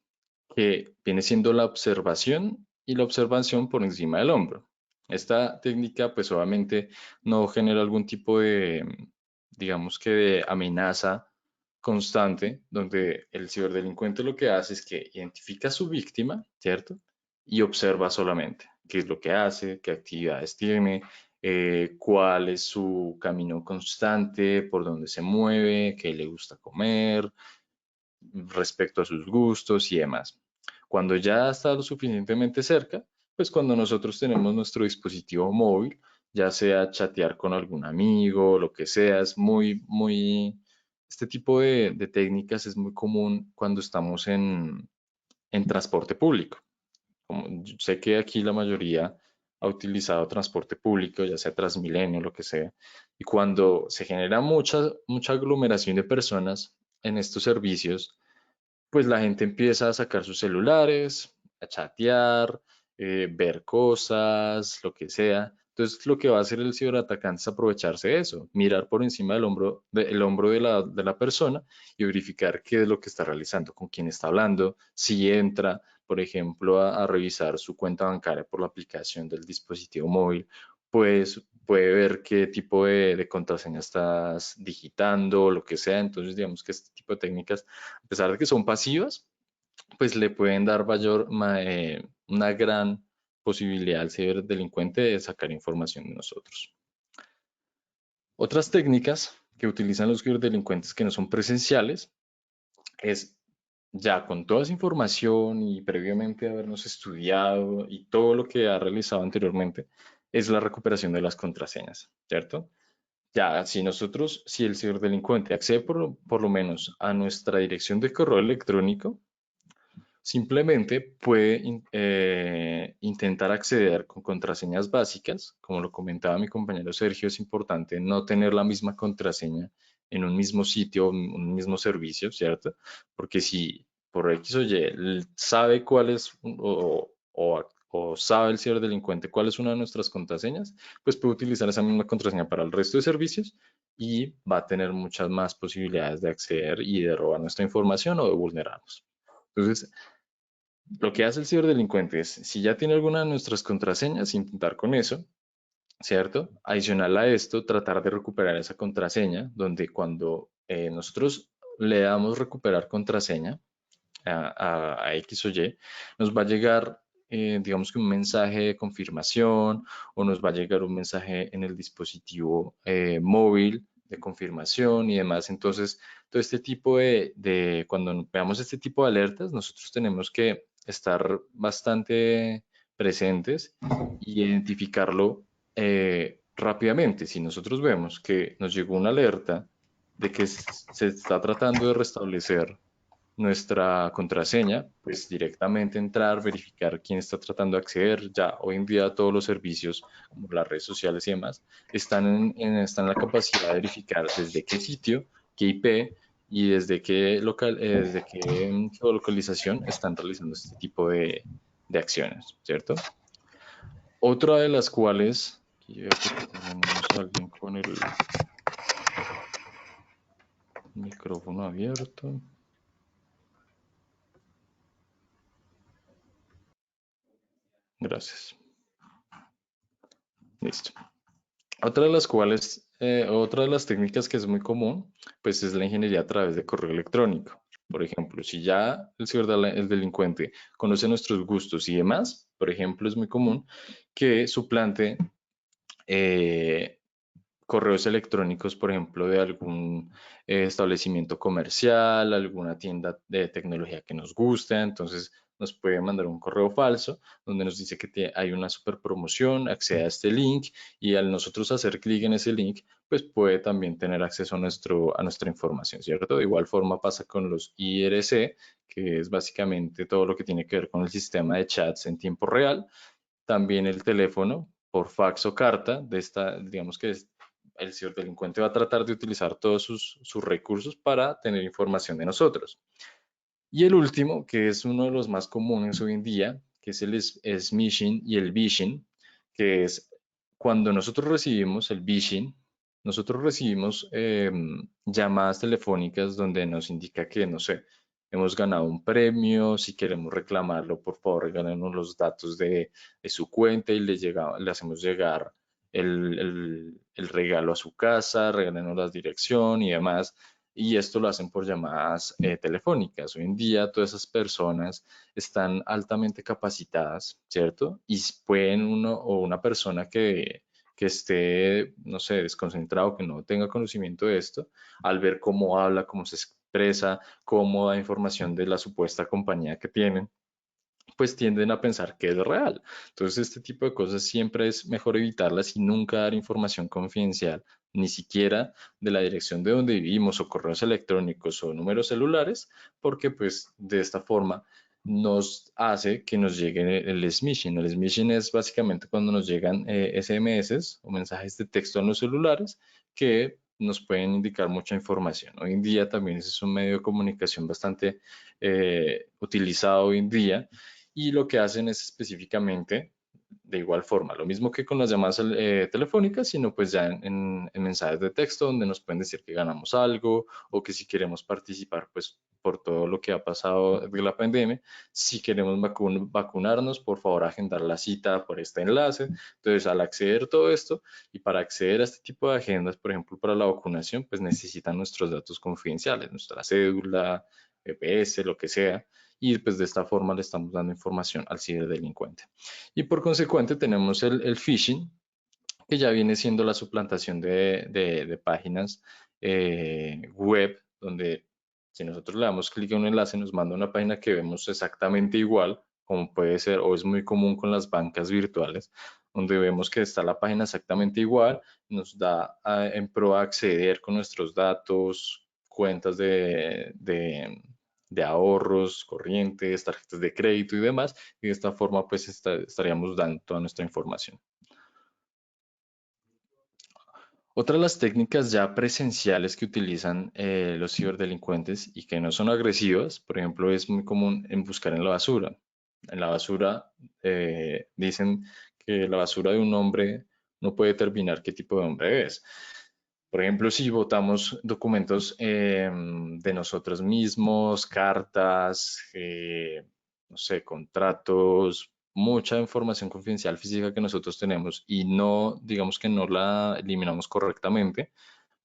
que viene siendo la observación y la observación por encima del hombro. Esta técnica, pues obviamente no genera algún tipo digamos que de amenaza constante, donde el ciberdelincuente lo que hace es que identifica a su víctima, ¿cierto? Y observa solamente qué es lo que hace, qué actividades tiene, cuál es su camino constante, por dónde se mueve, qué le gusta comer, respecto a sus gustos y demás. Cuando ya está lo suficientemente cerca, pues cuando nosotros tenemos nuestro dispositivo móvil, ya sea chatear con algún amigo, lo que sea, es este tipo de técnicas es muy común cuando estamos en transporte público. Como yo sé que aquí la mayoría ha utilizado transporte público, ya sea Transmilenio, lo que sea, y cuando se genera mucha aglomeración de personas en estos servicios, pues la gente empieza a sacar sus celulares, a chatear, ver cosas, lo que sea. Entonces, lo que va a hacer el ciberatacante es aprovecharse de eso, mirar por encima del hombro, el hombro de la persona y verificar qué es lo que está realizando, con quién está hablando, si entra, por ejemplo, a revisar su cuenta bancaria por la aplicación del dispositivo móvil, pues puede ver qué tipo de contraseña estás digitando, lo que sea. Entonces, digamos que este tipo de técnicas, a pesar de que son pasivas, pues le pueden dar una gran posibilidad al ciberdelincuente de sacar información de nosotros. Otras técnicas que utilizan los ciberdelincuentes que no son presenciales es ya con toda esa información y previamente habernos estudiado y todo lo que ha realizado anteriormente, es la recuperación de las contraseñas, ¿cierto? Ya, si el ciberdelincuente accede por lo menos a nuestra dirección de correo electrónico, simplemente puede intentar acceder con contraseñas básicas. Como lo comentaba mi compañero Sergio, es importante no tener la misma contraseña en un mismo sitio, en un mismo servicio, ¿cierto? Porque si por X o Y sabe cuál es o sabe el ciberdelincuente cuál es una de nuestras contraseñas, pues puede utilizar esa misma contraseña para el resto de servicios y va a tener muchas más posibilidades de acceder y de robar nuestra información o de vulnerarnos. Entonces, lo que hace el ciberdelincuente es, si ya tiene alguna de nuestras contraseñas, intentar con eso, ¿cierto? Adicional a esto, tratar de recuperar esa contraseña, donde cuando nosotros le damos recuperar contraseña a X o Y, nos va a llegar, digamos que un mensaje de confirmación o nos va a llegar un mensaje en el dispositivo móvil de confirmación y demás. Entonces, todo este tipo cuando veamos este tipo de alertas, nosotros tenemos que estar bastante presentes y identificarlo rápidamente. Si nosotros vemos que nos llegó una alerta de que se está tratando de restablecer nuestra contraseña, pues directamente entrar, verificar quién está tratando de acceder. Ya hoy en día todos los servicios, como las redes sociales y demás, están en la capacidad de verificar desde qué sitio, qué IP y desde qué geolocalización están realizando este tipo de acciones, ¿cierto? Otra de las cuales, aquí veo que tenemos a alguien con el micrófono abierto. Gracias. Listo. Otra de las técnicas que es muy común, pues es la ingeniería a través de correo electrónico. Por ejemplo, si ya el delincuente conoce nuestros gustos y demás, por ejemplo, es muy común que suplante eh, correos electrónicos, por ejemplo, de algún establecimiento comercial, alguna tienda de tecnología que nos guste. Entonces nos puede mandar un correo falso donde nos dice que hay una super promoción, accede a este link y al nosotros hacer clic en ese link, pues puede también tener acceso a nuestra información, ¿cierto? De igual forma pasa con los IRC, que es básicamente todo lo que tiene que ver con el sistema de chats en tiempo real. También el teléfono por fax o carta, digamos que el ciberdelincuente va a tratar de utilizar todos sus recursos para tener información de nosotros. Y el último, que es uno de los más comunes hoy en día, que es el smishing y el phishing, que es cuando nosotros recibimos el phishing, nosotros recibimos llamadas telefónicas donde nos indica que, no sé, hemos ganado un premio, si queremos reclamarlo, por favor, regálenos los datos de su cuenta y le hacemos llegar el regalo a su casa, regálenos la dirección y demás. Y esto lo hacen por llamadas telefónicas. Hoy en día todas esas personas están altamente capacitadas, ¿cierto? Y pueden uno o una persona que esté, no sé, desconcentrado, que no tenga conocimiento de esto, al ver cómo habla, cómo se expresa, cómo da información de la supuesta compañía que tienen, pues tienden a pensar que es real. Entonces, este tipo de cosas siempre es mejor evitarlas y nunca dar información confidencial, ni siquiera de la dirección de donde vivimos o correos electrónicos o números celulares, porque pues de esta forma nos hace que nos llegue el smishing. El smishing es básicamente cuando nos llegan SMS o mensajes de texto en los celulares que nos pueden indicar mucha información. Hoy en día también ese es un medio de comunicación bastante utilizado hoy en día y lo que hacen es específicamente de igual forma, lo mismo que con las llamadas telefónicas, sino pues ya en mensajes de texto donde nos pueden decir que ganamos algo o que si queremos participar pues por todo lo que ha pasado de la pandemia, si queremos vacunarnos, por favor agendar la cita por este enlace. Entonces al acceder a todo esto y para acceder a este tipo de agendas, por ejemplo para la vacunación, pues necesitan nuestros datos confidenciales, nuestra cédula, EPS, lo que sea, y pues de esta forma le estamos dando información al ciberdelincuente. Y por consecuente tenemos el phishing, que ya viene siendo la suplantación de páginas web, donde si nosotros le damos clic a un enlace nos manda una página que vemos exactamente igual, como puede ser o es muy común con las bancas virtuales, donde vemos que está la página exactamente igual, nos da en pro a acceder con nuestros datos, cuentas de ahorros, corrientes, tarjetas de crédito y demás, y de esta forma pues estaríamos dando toda nuestra información. Otra de las técnicas ya presenciales que utilizan los ciberdelincuentes y que no son agresivas, por ejemplo, es muy común en buscar en la basura. En la basura dicen que la basura de un hombre no puede determinar qué tipo de hombre es. Por ejemplo, si botamos documentos de nosotros mismos, cartas, no sé, contratos, mucha información confidencial física que nosotros tenemos y no, digamos que no la eliminamos correctamente,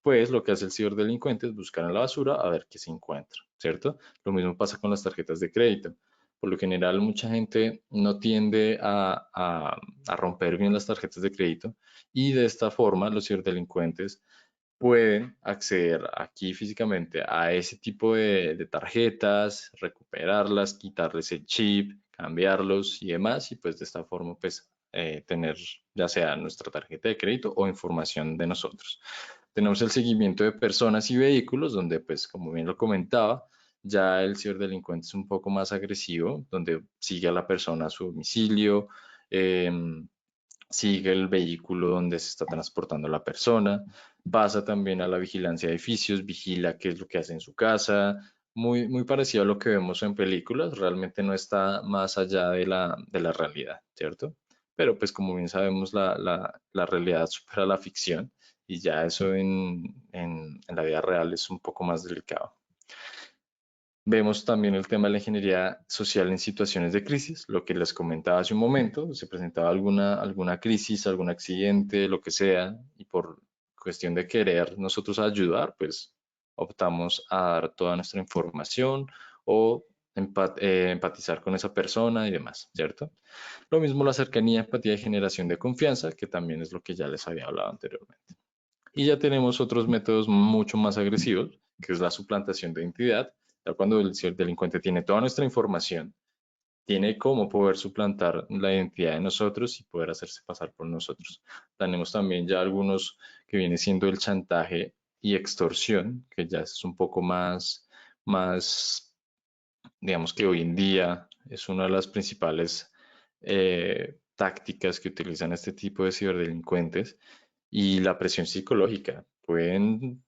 pues lo que hace el ciberdelincuente es buscar en la basura a ver qué se encuentra, ¿cierto? Lo mismo pasa con las tarjetas de crédito. Por lo general, mucha gente no tiende a romper bien las tarjetas de crédito y de esta forma los ciberdelincuentes pueden acceder aquí físicamente a ese tipo de tarjetas, recuperarlas, quitarles el chip, cambiarlos y demás, y pues de esta forma pues tener ya sea nuestra tarjeta de crédito o información de nosotros. Tenemos el seguimiento de personas y vehículos, donde pues como bien lo comentaba, ya el ciberdelincuente es un poco más agresivo, donde sigue a la persona a su domicilio, sigue el vehículo donde se está transportando la persona, pasa también a la vigilancia de edificios, vigila qué es lo que hace en su casa, muy parecido a lo que vemos en películas, realmente no está más allá de la realidad, ¿cierto? Pero pues como bien sabemos, la realidad supera la ficción y ya eso en la vida real es un poco más delicado. Vemos también el tema de la ingeniería social en situaciones de crisis, lo que les comentaba hace un momento, se presentaba alguna crisis, algún accidente, lo que sea, y por cuestión de querer nosotros ayudar, pues optamos a dar toda nuestra información o empatizar con esa persona y demás, ¿cierto? Lo mismo la cercanía, empatía y generación de confianza, que también es lo que ya les había hablado anteriormente. Y ya tenemos otros métodos mucho más agresivos, que es la suplantación de identidad. Ya cuando el ciberdelincuente tiene toda nuestra información, tiene cómo poder suplantar la identidad de nosotros y poder hacerse pasar por nosotros. Tenemos también ya algunos que viene siendo el chantaje y extorsión, que ya es un poco más, digamos que hoy en día es una de las principales tácticas que utilizan este tipo de ciberdelincuentes y la presión psicológica. Pueden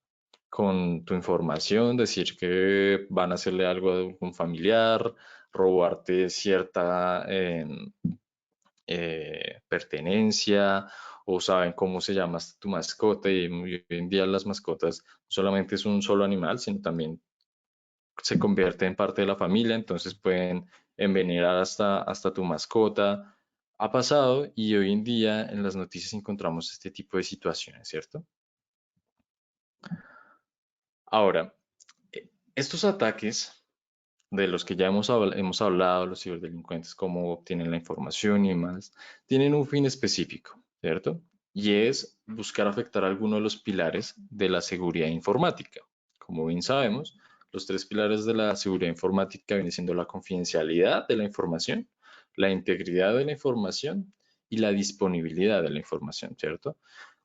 con tu información decir que van a hacerle algo a un familiar, robarte cierta pertenencia o saben cómo se llama tu mascota y hoy en día las mascotas no solamente es un solo animal, sino también se convierte en parte de la familia, entonces pueden envenenar hasta tu mascota ha pasado y hoy en día en las noticias encontramos este tipo de situaciones, ¿cierto? Ahora, estos ataques de los que ya hemos hablado, los ciberdelincuentes, cómo obtienen la información y demás, tienen un fin específico, ¿cierto? Y es buscar afectar alguno de los pilares de la seguridad informática. Como bien sabemos, los tres pilares de la seguridad informática vienen siendo la confidencialidad de la información, la integridad de la información y la disponibilidad de la información, ¿cierto?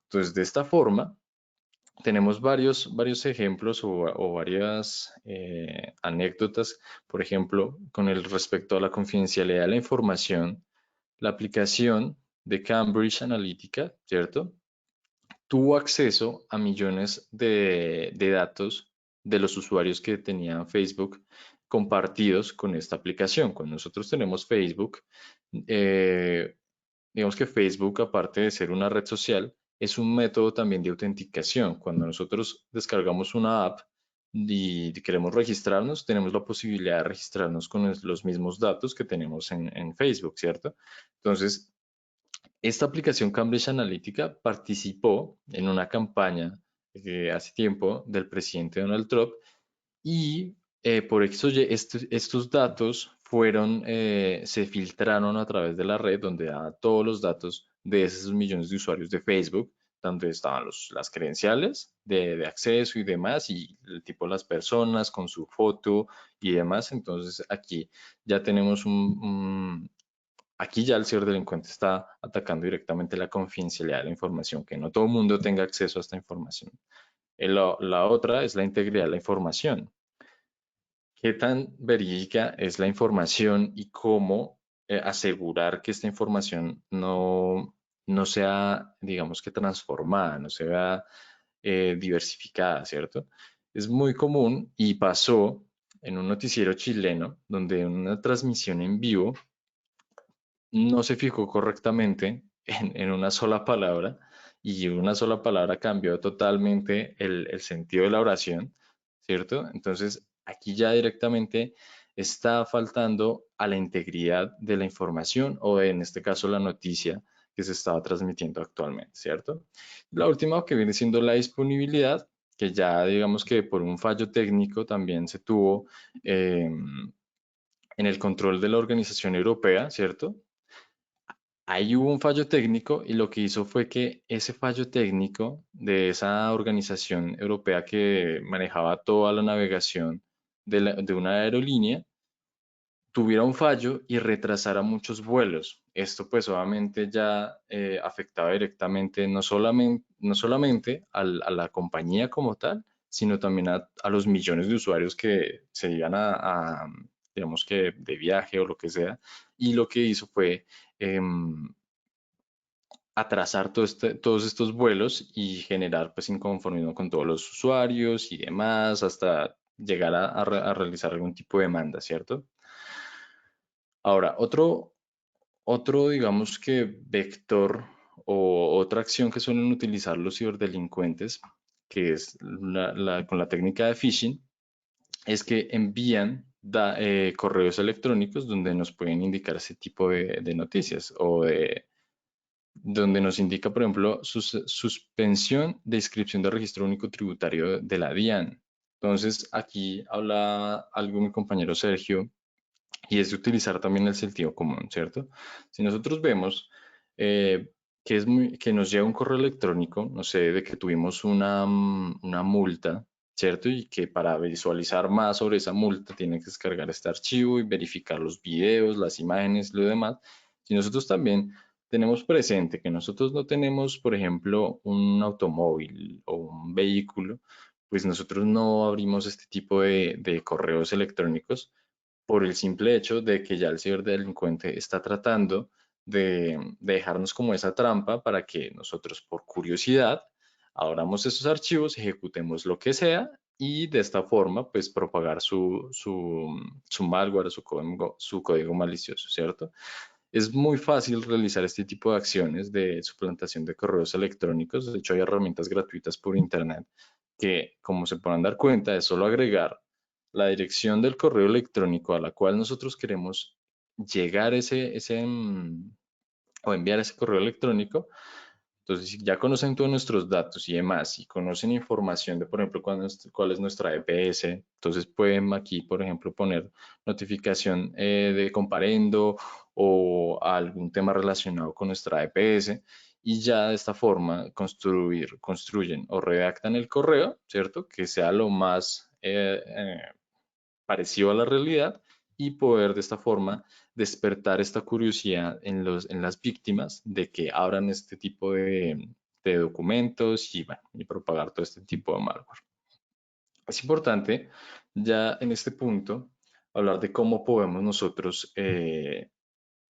Entonces, de esta forma, tenemos varios ejemplos o varias anécdotas, por ejemplo, con el respecto a la confidencialidad de la información, la aplicación de Cambridge Analytica, ¿cierto? Tuvo acceso a millones de datos de los usuarios que tenían Facebook compartidos con esta aplicación. Cuando nosotros tenemos Facebook, eh, digamos que Facebook, aparte de ser una red social, es un método también de autenticación. Cuando nosotros descargamos una app y queremos registrarnos, tenemos la posibilidad de registrarnos con los mismos datos que tenemos en Facebook, ¿cierto? Entonces, esta aplicación Cambridge Analytica participó en una campaña hace tiempo del presidente Donald Trump y por eso estos datos se filtraron a través de la red donde daba todos los datos de esos millones de usuarios de Facebook, donde estaban las credenciales de acceso y demás, y el tipo de las personas con su foto y demás. Entonces aquí ya tenemos aquí ya el ciberdelincuente está atacando directamente la confidencialidad de la información, que no todo el mundo tenga acceso a esta información. La otra es la integridad de la información. ¿Qué tan verídica es la información y cómo asegurar que esta información no sea, digamos que transformada, no sea diversificada, ¿cierto? Es muy común y pasó en un noticiero chileno donde en una transmisión en vivo no se fijó correctamente en una sola palabra y una sola palabra cambió totalmente el sentido de la oración, ¿cierto? Entonces, aquí ya directamente está faltando a la integridad de la información o en este caso la noticia que se estaba transmitiendo actualmente, ¿cierto? La última que viene siendo la disponibilidad, que ya digamos que por un fallo técnico también se tuvo en el control de la organización europea, ¿cierto? Ahí hubo un fallo técnico y lo que hizo fue que ese fallo técnico de esa organización europea que manejaba toda la navegación de una aerolínea tuviera un fallo y retrasara muchos vuelos. Esto pues obviamente ya afectaba directamente no solamente a la compañía como tal, sino también a los millones de usuarios que se iban digamos que de viaje o lo que sea. Y lo que hizo fue em, atrasar todos estos vuelos y generar pues inconformismo con todos los usuarios y demás, hasta llegar a realizar algún tipo de demanda, ¿cierto? Ahora, digamos que vector o otra acción que suelen utilizar los ciberdelincuentes, que es con la técnica de phishing, es que envían correos electrónicos donde nos pueden indicar ese tipo de noticias o donde nos indica, por ejemplo, suspensión de inscripción de registro único tributario de la DIAN. Entonces, aquí habla algo mi compañero Sergio, y es de utilizar también el sentido común, ¿cierto? Si nosotros vemos que nos llega un correo electrónico, no sé, de que tuvimos una multa, ¿cierto? Y que para visualizar más sobre esa multa tiene que descargar este archivo y verificar los videos, las imágenes, lo demás. Si nosotros también tenemos presente que nosotros no tenemos, por ejemplo, un automóvil o un vehículo, pues nosotros no abrimos este tipo de correos electrónicos por el simple hecho de que ya el ciberdelincuente está tratando de dejarnos como esa trampa para que nosotros por curiosidad abramos esos archivos, ejecutemos lo que sea y de esta forma pues propagar su malware, su código malicioso, ¿cierto? Es muy fácil realizar este tipo de acciones de suplantación de correos electrónicos. De hecho, hay herramientas gratuitas por internet que, como se pueden dar cuenta, es solo agregar la dirección del correo electrónico a la cual nosotros queremos llegar o enviar ese correo electrónico. Entonces, si ya conocen todos nuestros datos y demás, y conocen información de, por ejemplo, cuál es nuestra EPS, entonces pueden aquí, por ejemplo, poner notificación de comparendo o algún tema relacionado con nuestra EPS, y ya de esta forma construyen o redactan el correo, ¿cierto? Que sea lo más parecido a la realidad, y poder de esta forma despertar esta curiosidad en las víctimas de que abran este tipo de documentos y, bueno, y propagar todo este tipo de malware. Es importante ya en este punto hablar de cómo podemos nosotros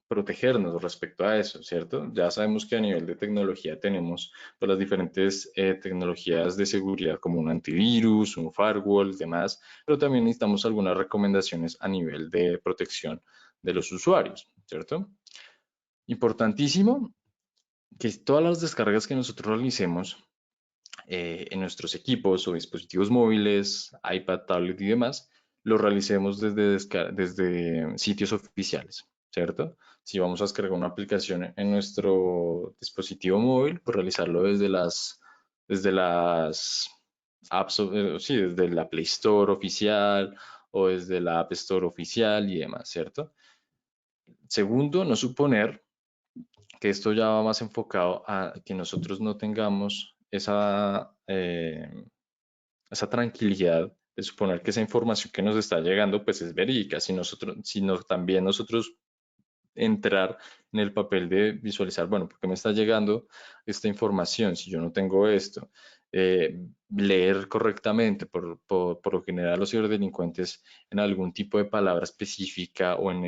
protegernos respecto a eso, ¿cierto? Ya sabemos que a nivel de tecnología tenemos pues, las diferentes tecnologías de seguridad como un antivirus, un firewall, demás, pero también necesitamos algunas recomendaciones a nivel de protección de los usuarios, ¿cierto? Importantísimo que todas las descargas que nosotros realicemos en nuestros equipos o dispositivos móviles, iPad, tablet y demás, lo realicemos desde sitios oficiales, ¿cierto? Si vamos a descargar una aplicación en nuestro dispositivo móvil, pues realizarlo desde las apps, sí, desde la Play Store oficial o desde la App Store oficial y demás, ¿cierto? Segundo, no suponer que esto ya va más enfocado a que nosotros no tengamos esa tranquilidad de suponer que esa información que nos está llegando pues es verídica, sino también nosotros entrar en el papel de visualizar, bueno, ¿por qué me está llegando esta información si yo no tengo esto? Leer correctamente, por lo general los ciberdelincuentes en algún tipo de palabra específica o en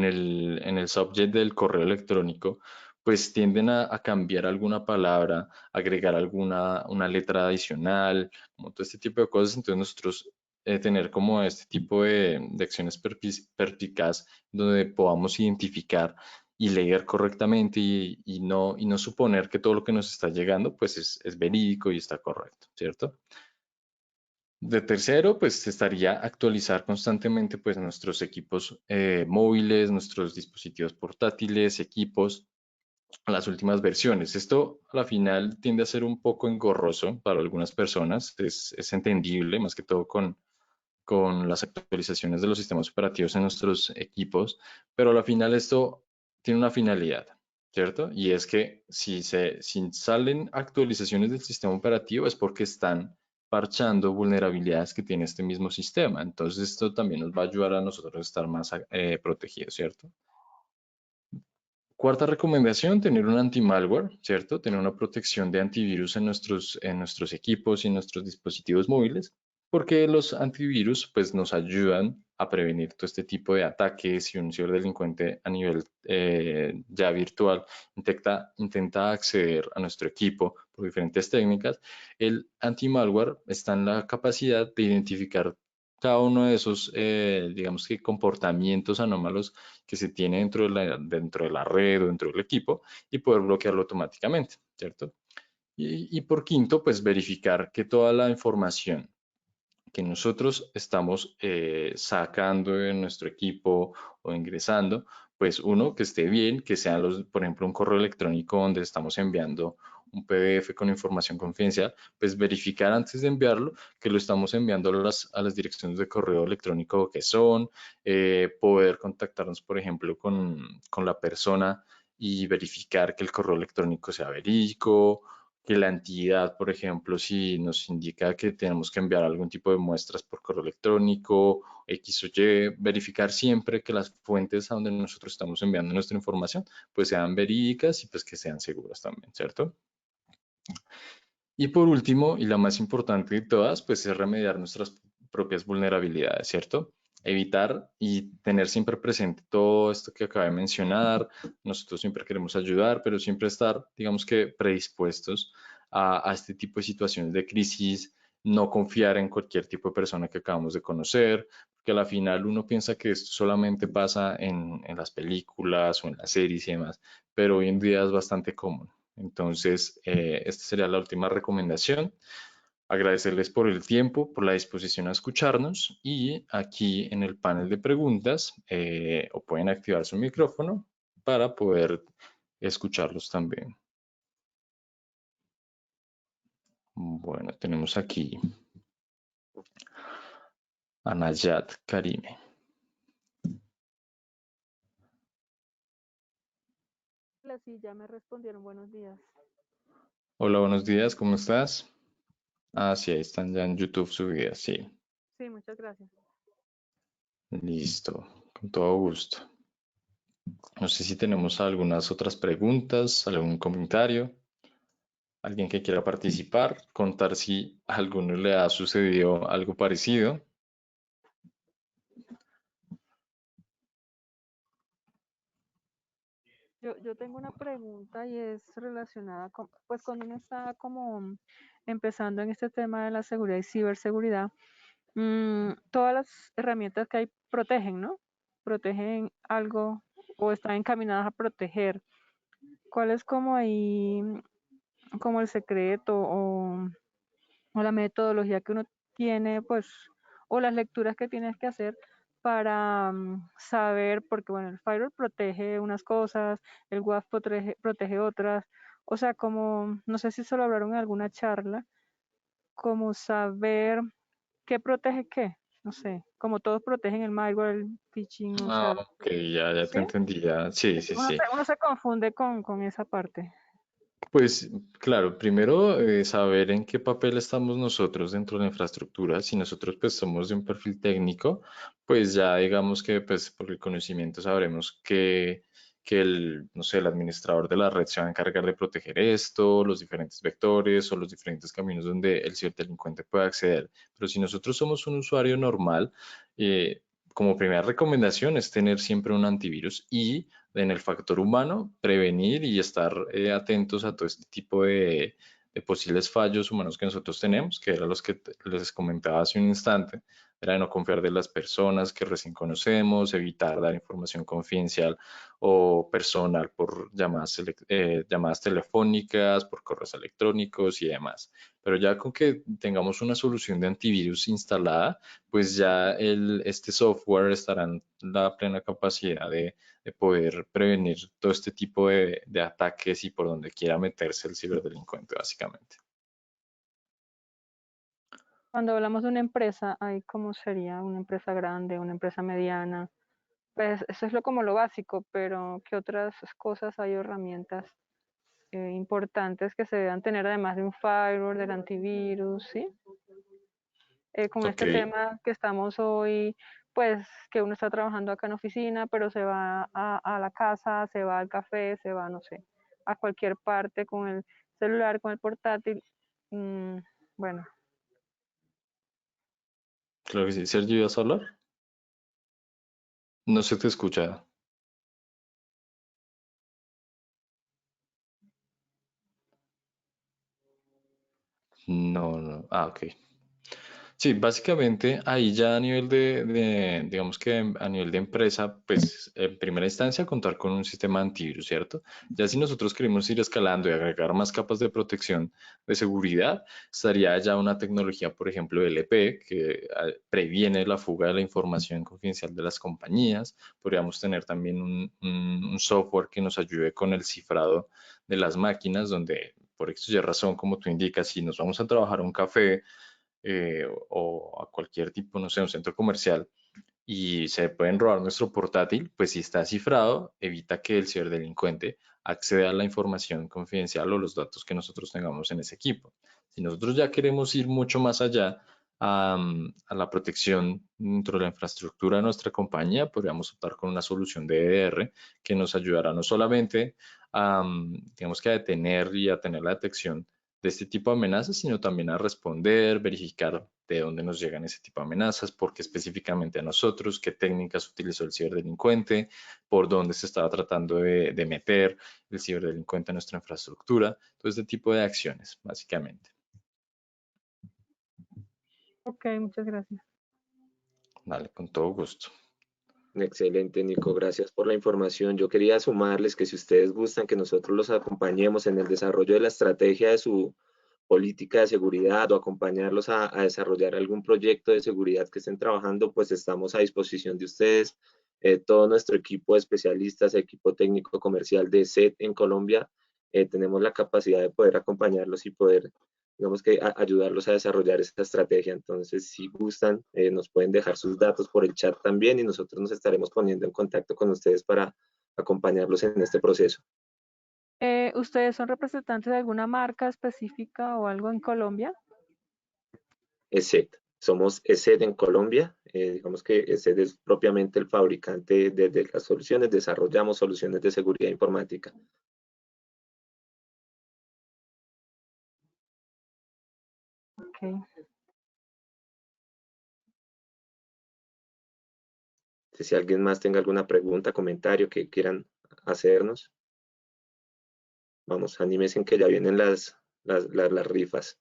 el subject del correo electrónico, pues tienden a cambiar alguna palabra, agregar una letra adicional, como todo este tipo de cosas. Entonces nosotros tener como este tipo de acciones perspicaz donde podamos identificar y leer correctamente y no suponer que todo lo que nos está llegando pues es verídico y está correcto, ¿cierto? De tercero, pues estaría actualizar constantemente pues nuestros equipos móviles, nuestros dispositivos portátiles, equipos a las últimas versiones. Esto a la final tiende a ser un poco engorroso para algunas personas, es entendible, más que todo con las actualizaciones de los sistemas operativos en nuestros equipos, pero a la final esto tiene una finalidad, ¿cierto? Y es que si salen actualizaciones del sistema operativo es porque están parchando vulnerabilidades que tiene este mismo sistema. Entonces esto también nos va a ayudar a nosotros a estar más protegidos, ¿cierto? Cuarta recomendación, tener un anti-malware, ¿cierto? Tener una protección de antivirus en nuestros equipos y en nuestros dispositivos móviles, porque los antivirus pues nos ayudan a prevenir todo este tipo de ataques. Si un ciberdelincuente a nivel ya virtual intenta acceder a nuestro equipo por diferentes técnicas, el anti-malware está en la capacidad de identificar cada uno de esos, digamos que comportamientos anómalos que se tiene dentro de la red o dentro del equipo, y poder bloquearlo automáticamente, ¿cierto? Y por quinto, pues verificar que toda la información que nosotros estamos sacando de nuestro equipo o ingresando, pues uno, que esté bien, que sean por ejemplo, un correo electrónico donde estamos enviando un PDF con información confidencial, pues verificar antes de enviarlo que lo estamos enviando a las direcciones de correo electrónico que son, poder contactarnos, por ejemplo, con la persona y verificar que el correo electrónico sea verídico, que la entidad, por ejemplo, si nos indica que tenemos que enviar algún tipo de muestras por correo electrónico, X o Y, verificar siempre que las fuentes a donde nosotros estamos enviando nuestra información, pues sean verídicas y pues que sean seguras también, ¿cierto? Y por último, y la más importante de todas, pues es remediar nuestras propias vulnerabilidades, ¿cierto? Evitar y tener siempre presente todo esto que acabé de mencionar. Nosotros siempre queremos ayudar, pero siempre estar, digamos que, predispuestos a este tipo de situaciones de crisis, no confiar en cualquier tipo de persona que acabamos de conocer, porque a la final uno piensa que esto solamente pasa en las películas o en las series y demás, pero hoy en día es bastante común. Entonces, esta sería la última recomendación. Agradecerles por el tiempo, por la disposición a escucharnos, y aquí en el panel de preguntas, o pueden activar su micrófono para poder escucharlos también. Bueno, tenemos aquí a Nayat Karime. Sí, ya me respondieron, buenos días. Hola, buenos días, ¿cómo estás? Ah, sí, ahí están ya en YouTube subidas, sí. Sí, muchas gracias. Listo, con todo gusto. No sé si tenemos algunas otras preguntas, algún comentario, alguien que quiera participar, contar si a alguno le ha sucedido algo parecido. Yo tengo una pregunta y es relacionada con, pues cuando uno está como empezando en este tema de la seguridad y ciberseguridad, todas las herramientas que hay protegen, ¿no? Protegen algo o están encaminadas a proteger. ¿Cuál es como ahí, como el secreto o la metodología que uno tiene, pues, o las lecturas que tienes que hacer para saber, porque bueno, el firewall protege unas cosas, el WAF protege otras, o sea, como, no sé si se lo hablaron en alguna charla, como saber qué protege qué, no sé, como todos protegen el malware, el phishing, o Ah, sea, ok, ya te ¿sí? entendí, ya. Sí, sí, sí. Uno se confunde con esa parte. Pues claro, primero saber en qué papel estamos nosotros dentro de la infraestructura. Si nosotros pues somos de un perfil técnico, pues ya digamos que pues por el conocimiento sabremos que el, no sé, el administrador de la red se va a encargar de proteger esto, los diferentes vectores o los diferentes caminos donde el ciberdelincuente puede acceder. Pero si nosotros somos un usuario normal, como primera recomendación es tener siempre un antivirus y en el factor humano, prevenir y estar atentos a todo este tipo de posibles fallos humanos que nosotros tenemos, que eran los que les comentaba hace un instante, era de no confiar de las personas que recién conocemos, evitar dar información confidencial o personal por llamadas telefónicas, por correos electrónicos y demás. Pero ya con que tengamos una solución de antivirus instalada, pues ya este software estará en la plena capacidad de poder prevenir todo este tipo de ataques y por donde quiera meterse el ciberdelincuente, básicamente. Cuando hablamos de una empresa, ahí cómo sería una empresa grande, una empresa mediana. Pues eso es lo como lo básico, pero ¿qué otras cosas hay herramientas importantes que se deban tener además de un firewall, del antivirus, ¿sí? Con Ok, este tema que estamos hoy, pues que uno está trabajando acá en oficina, pero se va a la casa, se va al café, se va, no sé, a cualquier parte con el celular, con el portátil. Mm, bueno, claro que sí. Sergio, ¿ibas a hablar? No se te escucha. No, no. Ah, ok. Sí, básicamente ahí ya a nivel digamos que a nivel de empresa, pues en primera instancia contar con un sistema antivirus, ¿cierto? Ya si nosotros queremos ir escalando y agregar más capas de protección de seguridad, estaría ya una tecnología, por ejemplo, LP, que previene la fuga de la información confidencial de las compañías. Podríamos tener también un software que nos ayude con el cifrado de las máquinas, donde por X y razón, como tú indicas, si nos vamos a trabajar a un café, o a cualquier tipo, no sé, un centro comercial y se pueden robar nuestro portátil, pues si está cifrado, evita que el ciberdelincuente acceda a la información confidencial o los datos que nosotros tengamos en ese equipo. Si nosotros ya queremos ir mucho más allá a la protección dentro de la infraestructura de nuestra compañía, podríamos optar con una solución de EDR que nos ayudará no solamente digamos que a detener y a tener la detección de este tipo de amenazas, sino también a responder, verificar de dónde nos llegan ese tipo de amenazas, por qué específicamente a nosotros, qué técnicas utilizó el ciberdelincuente, por dónde se estaba tratando de meter el ciberdelincuente en nuestra infraestructura, todo este tipo de acciones, básicamente. ok, muchas gracias. Vale, con todo gusto. Excelente, Nico, gracias por la información. Yo quería sumarles que si ustedes gustan que nosotros los acompañemos en el desarrollo de la estrategia de su política de seguridad o acompañarlos a desarrollar algún proyecto de seguridad que estén trabajando, pues estamos a disposición de ustedes. todo nuestro equipo de especialistas, equipo técnico comercial de SET en Colombia, tenemos la capacidad de poder acompañarlos y poder, digamos que, ayudarlos a desarrollar esta estrategia. Entonces, si gustan, nos pueden dejar sus datos por el chat también y nosotros nos estaremos poniendo en contacto con ustedes para acompañarlos en este proceso. ¿Ustedes son representantes de alguna marca específica o algo en Colombia? ESET. Somos ESET en Colombia. Digamos que ESET es propiamente el fabricante de las soluciones. Desarrollamos soluciones de seguridad informática. Okay. Si alguien más tenga alguna pregunta, comentario que quieran hacernos, vamos, anímense en que ya vienen las rifas.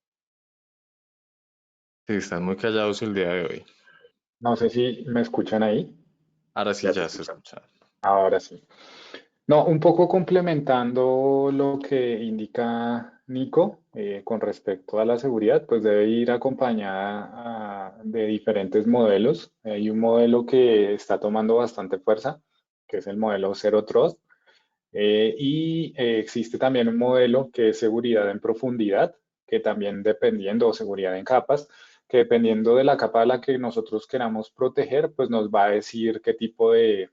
Sí, están muy callados el día de hoy. No sé si me escuchan ahí. Ahora sí Ya se ya se escuchan. escucha. Ahora sí. No, un poco complementando lo que indica Nico con respecto a la seguridad, pues debe ir acompañada de diferentes modelos. Hay un modelo que está tomando bastante fuerza, que es el modelo Zero Trust, existe también un modelo que es seguridad en profundidad, que también dependiendo, o seguridad en capas, que dependiendo de la capa a la que nosotros queramos proteger, pues nos va a decir qué tipo de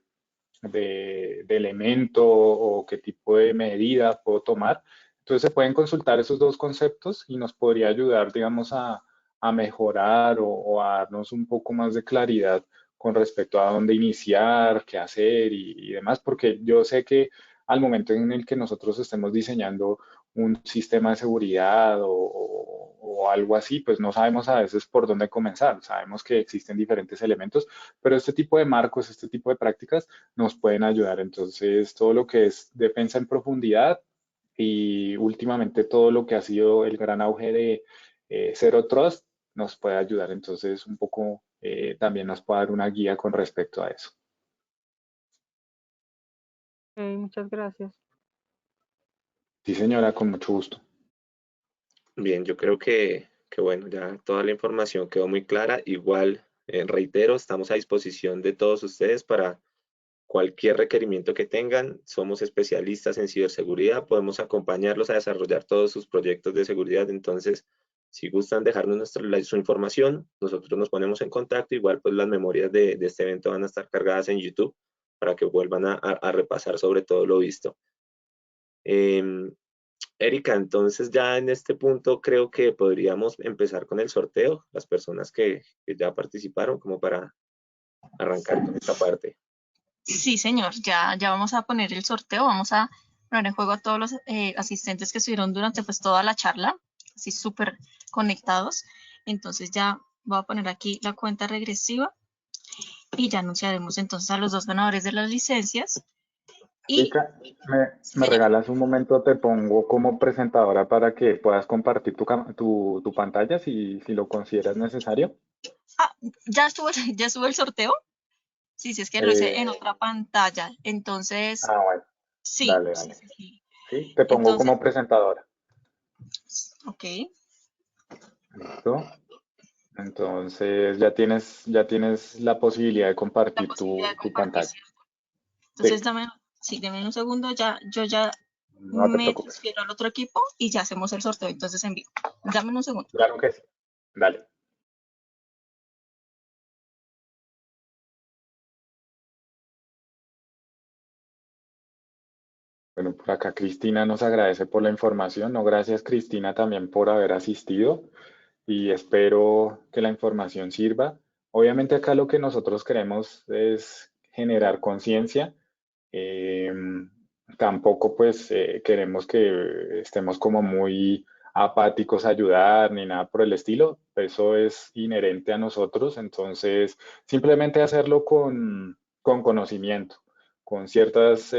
elemento o qué tipo de medida puedo tomar. Entonces se pueden consultar esos dos conceptos y nos podría ayudar, digamos, a mejorar o a darnos un poco más de claridad con respecto a dónde iniciar, qué hacer y demás, porque yo sé que al momento en el que nosotros estemos diseñando un sistema de seguridad o algo así, pues no sabemos a veces por dónde comenzar. Sabemos que existen diferentes elementos, pero este tipo de marcos, este tipo de prácticas nos pueden ayudar. Entonces, todo lo que es defensa en profundidad y últimamente todo lo que ha sido el gran auge de Zero Trust nos puede ayudar. Entonces, un poco también nos puede dar una guía con respecto a eso. Okay, muchas gracias. Sí, señora, con mucho gusto. Bien, yo creo que bueno, ya toda la información quedó muy clara. Igual, reitero, estamos a disposición de todos ustedes para cualquier requerimiento que tengan. Somos especialistas en ciberseguridad, podemos acompañarlos a desarrollar todos sus proyectos de seguridad. Entonces, si gustan dejarnos su información, nosotros nos ponemos en contacto. Igual, pues las memorias de este evento van a estar cargadas en YouTube para que vuelvan a repasar sobre todo lo visto. Erika, entonces ya en este punto creo que podríamos empezar con el sorteo, las personas que ya participaron, como para arrancar con esta parte. Sí, señor, ya vamos a poner el sorteo, vamos a poner en juego a todos los asistentes que estuvieron durante pues toda la charla, así súper conectados. Entonces ya voy a poner aquí la cuenta regresiva y ya anunciaremos entonces a los dos ganadores de las licencias. Y, Erika, sí, me señor. regalas un momento, te pongo como presentadora para que puedas compartir tu pantalla si lo consideras necesario. Ah, ya estuvo el sorteo. Sí, sí, es que lo hice Eh, en otra pantalla. Entonces, bueno, sí, dale, sí, dale. sí, sí. Sí, te pongo Entonces, como presentadora. ok. ¿Listo? Entonces ya tienes la posibilidad de La compartir posibilidad de tu compartir, pantalla. ¿cierto? Entonces, Sí, dame un segundo, yo ya no te me preocupes. transfiero al otro equipo y ya hacemos el sorteo entonces en vivo. Dame un segundo. Claro que sí. Dale. Bueno, por acá Cristina nos agradece por la información. No, gracias Cristina también por haber asistido y espero que la información sirva. Obviamente acá lo que nosotros queremos es generar conciencia. Eh, Tampoco pues queremos que estemos como muy apáticos a ayudar ni nada por el estilo. Eso es inherente a nosotros. Entonces, simplemente hacerlo con conocimiento, con ciertas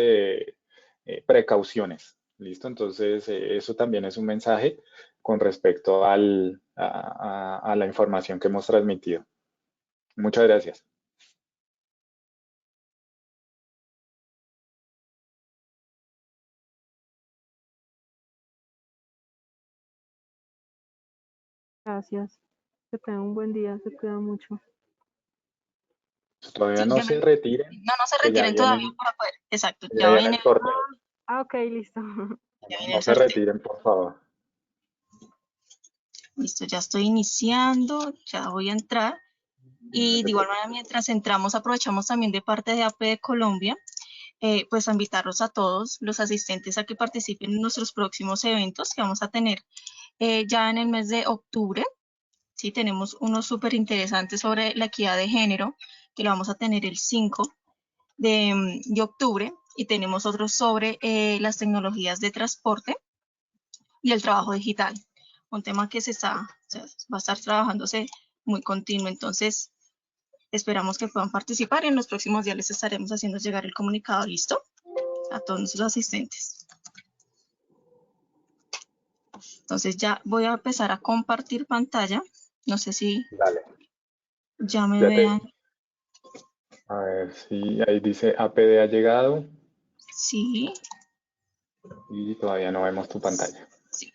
precauciones. ¿Listo? Entonces, eso también es un mensaje con respecto a la información que hemos transmitido. Muchas gracias. Gracias. Que tengan un buen día. Se cuidan mucho. Todavía Sí, no se retiren, no se que ya retiren todavía vienen, para poder. Exacto, ya ya viene viene, el sorteo. Ah, ok, listo. ya viene No el se sorteo. retiren, por favor. Listo, ya estoy iniciando, ya voy a entrar. Y de igual manera, mientras entramos, aprovechamos también de parte de AP de Colombia, pues a invitarlos a todos los asistentes a que participen en nuestros próximos eventos que vamos a tener ya en el mes de octubre. Sí, tenemos unos súper interesantes sobre la equidad de género, que lo vamos a tener el 5 de octubre, y tenemos otros sobre las tecnologías de transporte y el trabajo digital, un tema que va a estar trabajándose muy continuo. Entonces, esperamos que puedan participar y en los próximos días les estaremos haciendo llegar el comunicado, ¿listo? A todos nuestros asistentes. Entonces ya voy a empezar a compartir pantalla. No sé si Dale. ya me Ya vean. A ver si ahí dice APD ha llegado Sí, y todavía no vemos tu pantalla. sí.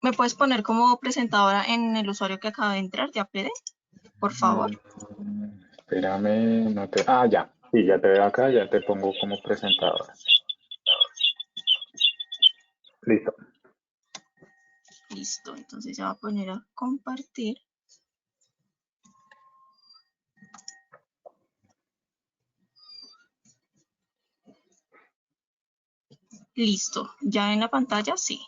¿Me puedes poner como presentadora en el usuario que acaba de entrar de APD? Por favor. Espérame, no te... Ah, ya. Sí, ya te veo acá, ya te pongo como presentadora. Listo. Listo, entonces ya voy a poner a compartir. Listo, ya en la pantalla, sí.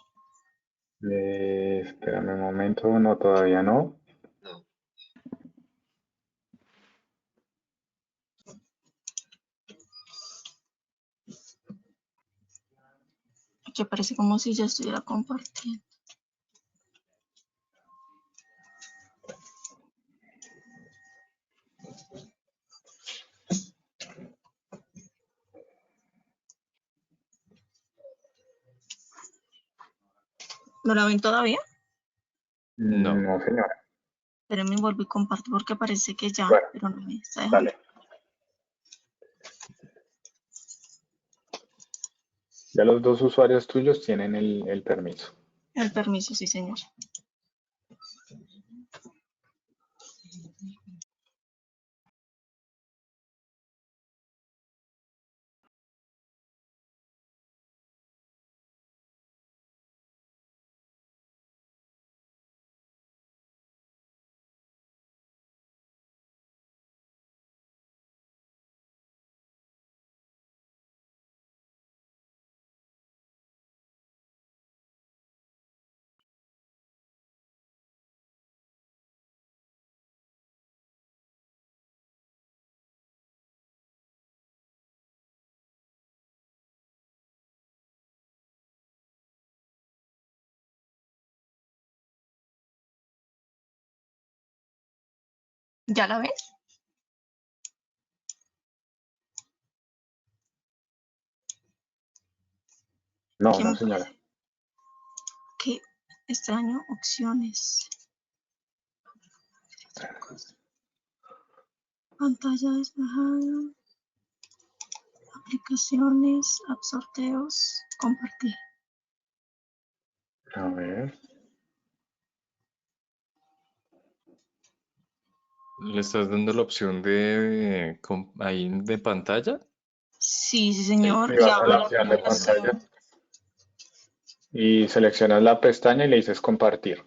Espérame un momento, no, todavía no. Que parece como si ya estuviera compartiendo. ¿No la ven todavía? No. No, señora. Espérenme, vuelvo y comparto porque parece que ya, Bueno, pero no me está dejando. dale. Ya los dos usuarios tuyos tienen el permiso. El permiso, sí, señor. ¿Ya la ves? No, ¿Qué no, me señora. parece? Qué extraño, opciones. Pantalla despejada. Aplicaciones, app sorteos, compartir. A ver. ¿Le estás dando la opción de ahí de pantalla? Sí, sí, Sí, señor. y Y vas a abro la la opción de pantalla aplicación. y seleccionas la pestaña y le dices compartir.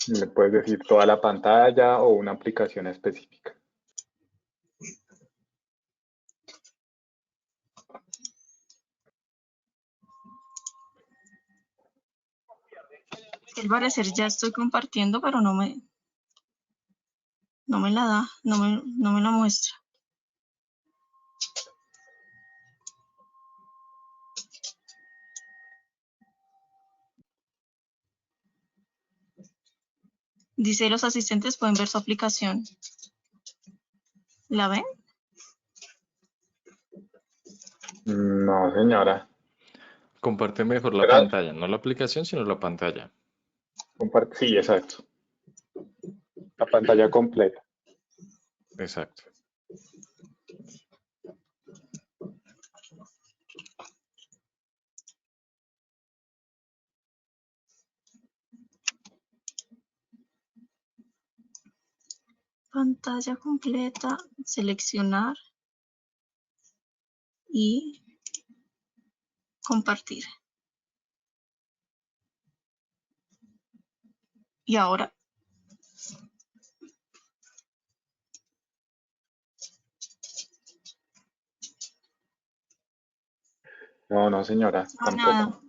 Le puedes decir toda la pantalla o una aplicación específica. Al parecer ya estoy compartiendo, pero no me la da, no me la muestra. Dice los asistentes pueden ver su aplicación. ¿La ven? No, señora. Comparte mejor la ¿Verdad? pantalla, no la aplicación, sino la pantalla. Sí, exacto. La pantalla completa. Exacto. Pantalla completa, seleccionar y compartir. Y ahora No, señora, no, tampoco. nada.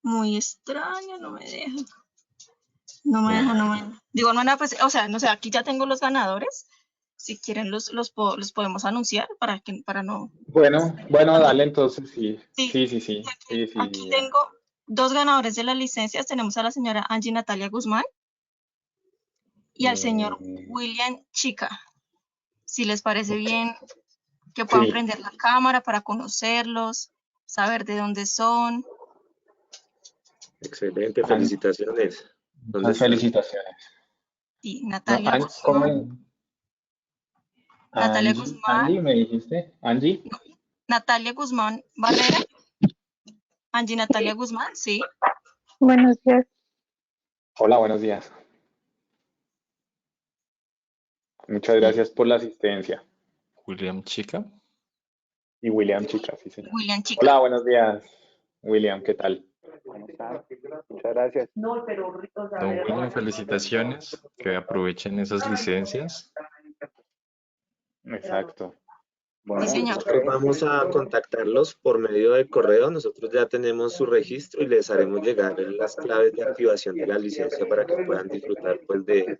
Muy extraño, no me deja. No me deja, no me deja. De igual manera, pues, o sea, no sé, aquí ya tengo los ganadores. Si quieren los podemos anunciar para no. Bueno, dale, entonces sí. Sí, Sí. aquí tengo 2 ganadores de las licencias. Tenemos a la señora Angie Natalia Guzmán y al señor William Chica. Si les parece bien que puedan Sí, prender la cámara para conocerlos, saber de dónde son. Excelente, felicitaciones. ¿Dónde muchas están? felicitaciones. Y No, Natalia ¿cómo? Guzmán. Natalia Guzmán. Angie, ¿me dijiste? ¿Angie? Natalia Guzmán Barrera. Angie Natalia Guzmán, sí. Buenos días. Hola, buenos días. Muchas gracias por la asistencia. William Chica. Y William Chica, sí, señor. William Chica. Hola, buenos días. William, ¿qué tal? ¿Cómo están? Muchas gracias. Don William, felicitaciones. Que aprovechen esas licencias. Exacto. Bueno, Sí, señor. nosotros vamos a contactarlos por medio de correo. Nosotros ya tenemos su registro y les haremos llegar las claves de activación de la licencia para que puedan disfrutar pues, de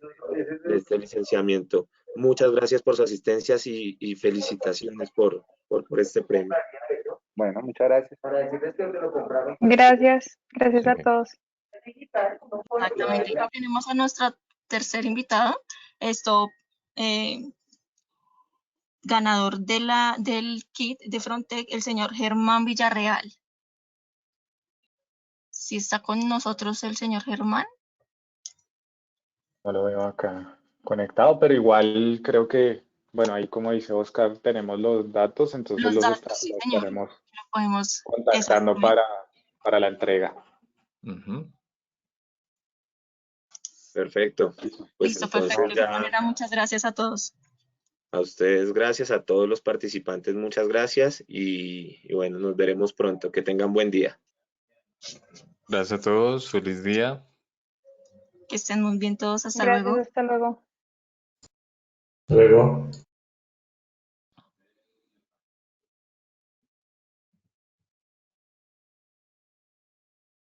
este licenciamiento. Muchas gracias por su asistencia y felicitaciones por este premio. Bueno, muchas gracias. Gracias a Sí. todos. Exactamente. Y tenemos a nuestra tercera invitada. Ganador del kit de Frontec, el señor Germán Villarreal. Si está con nosotros el señor Germán. No lo veo acá conectado, pero igual creo que, bueno, ahí como dice Oscar, tenemos los datos, entonces Los datos, sí, los señor. estaremos Lo podemos, contactando exactamente. para la entrega. Ujú. Perfecto. Pues Listo, entonces perfecto. De igual ya manera, muchas gracias a todos. a ustedes gracias, a todos los participantes muchas gracias y bueno, nos veremos pronto. Que tengan buen día. Gracias a todos. Feliz día. Que estén muy bien todos. Hasta Gracias, luego. hasta luego. Luego.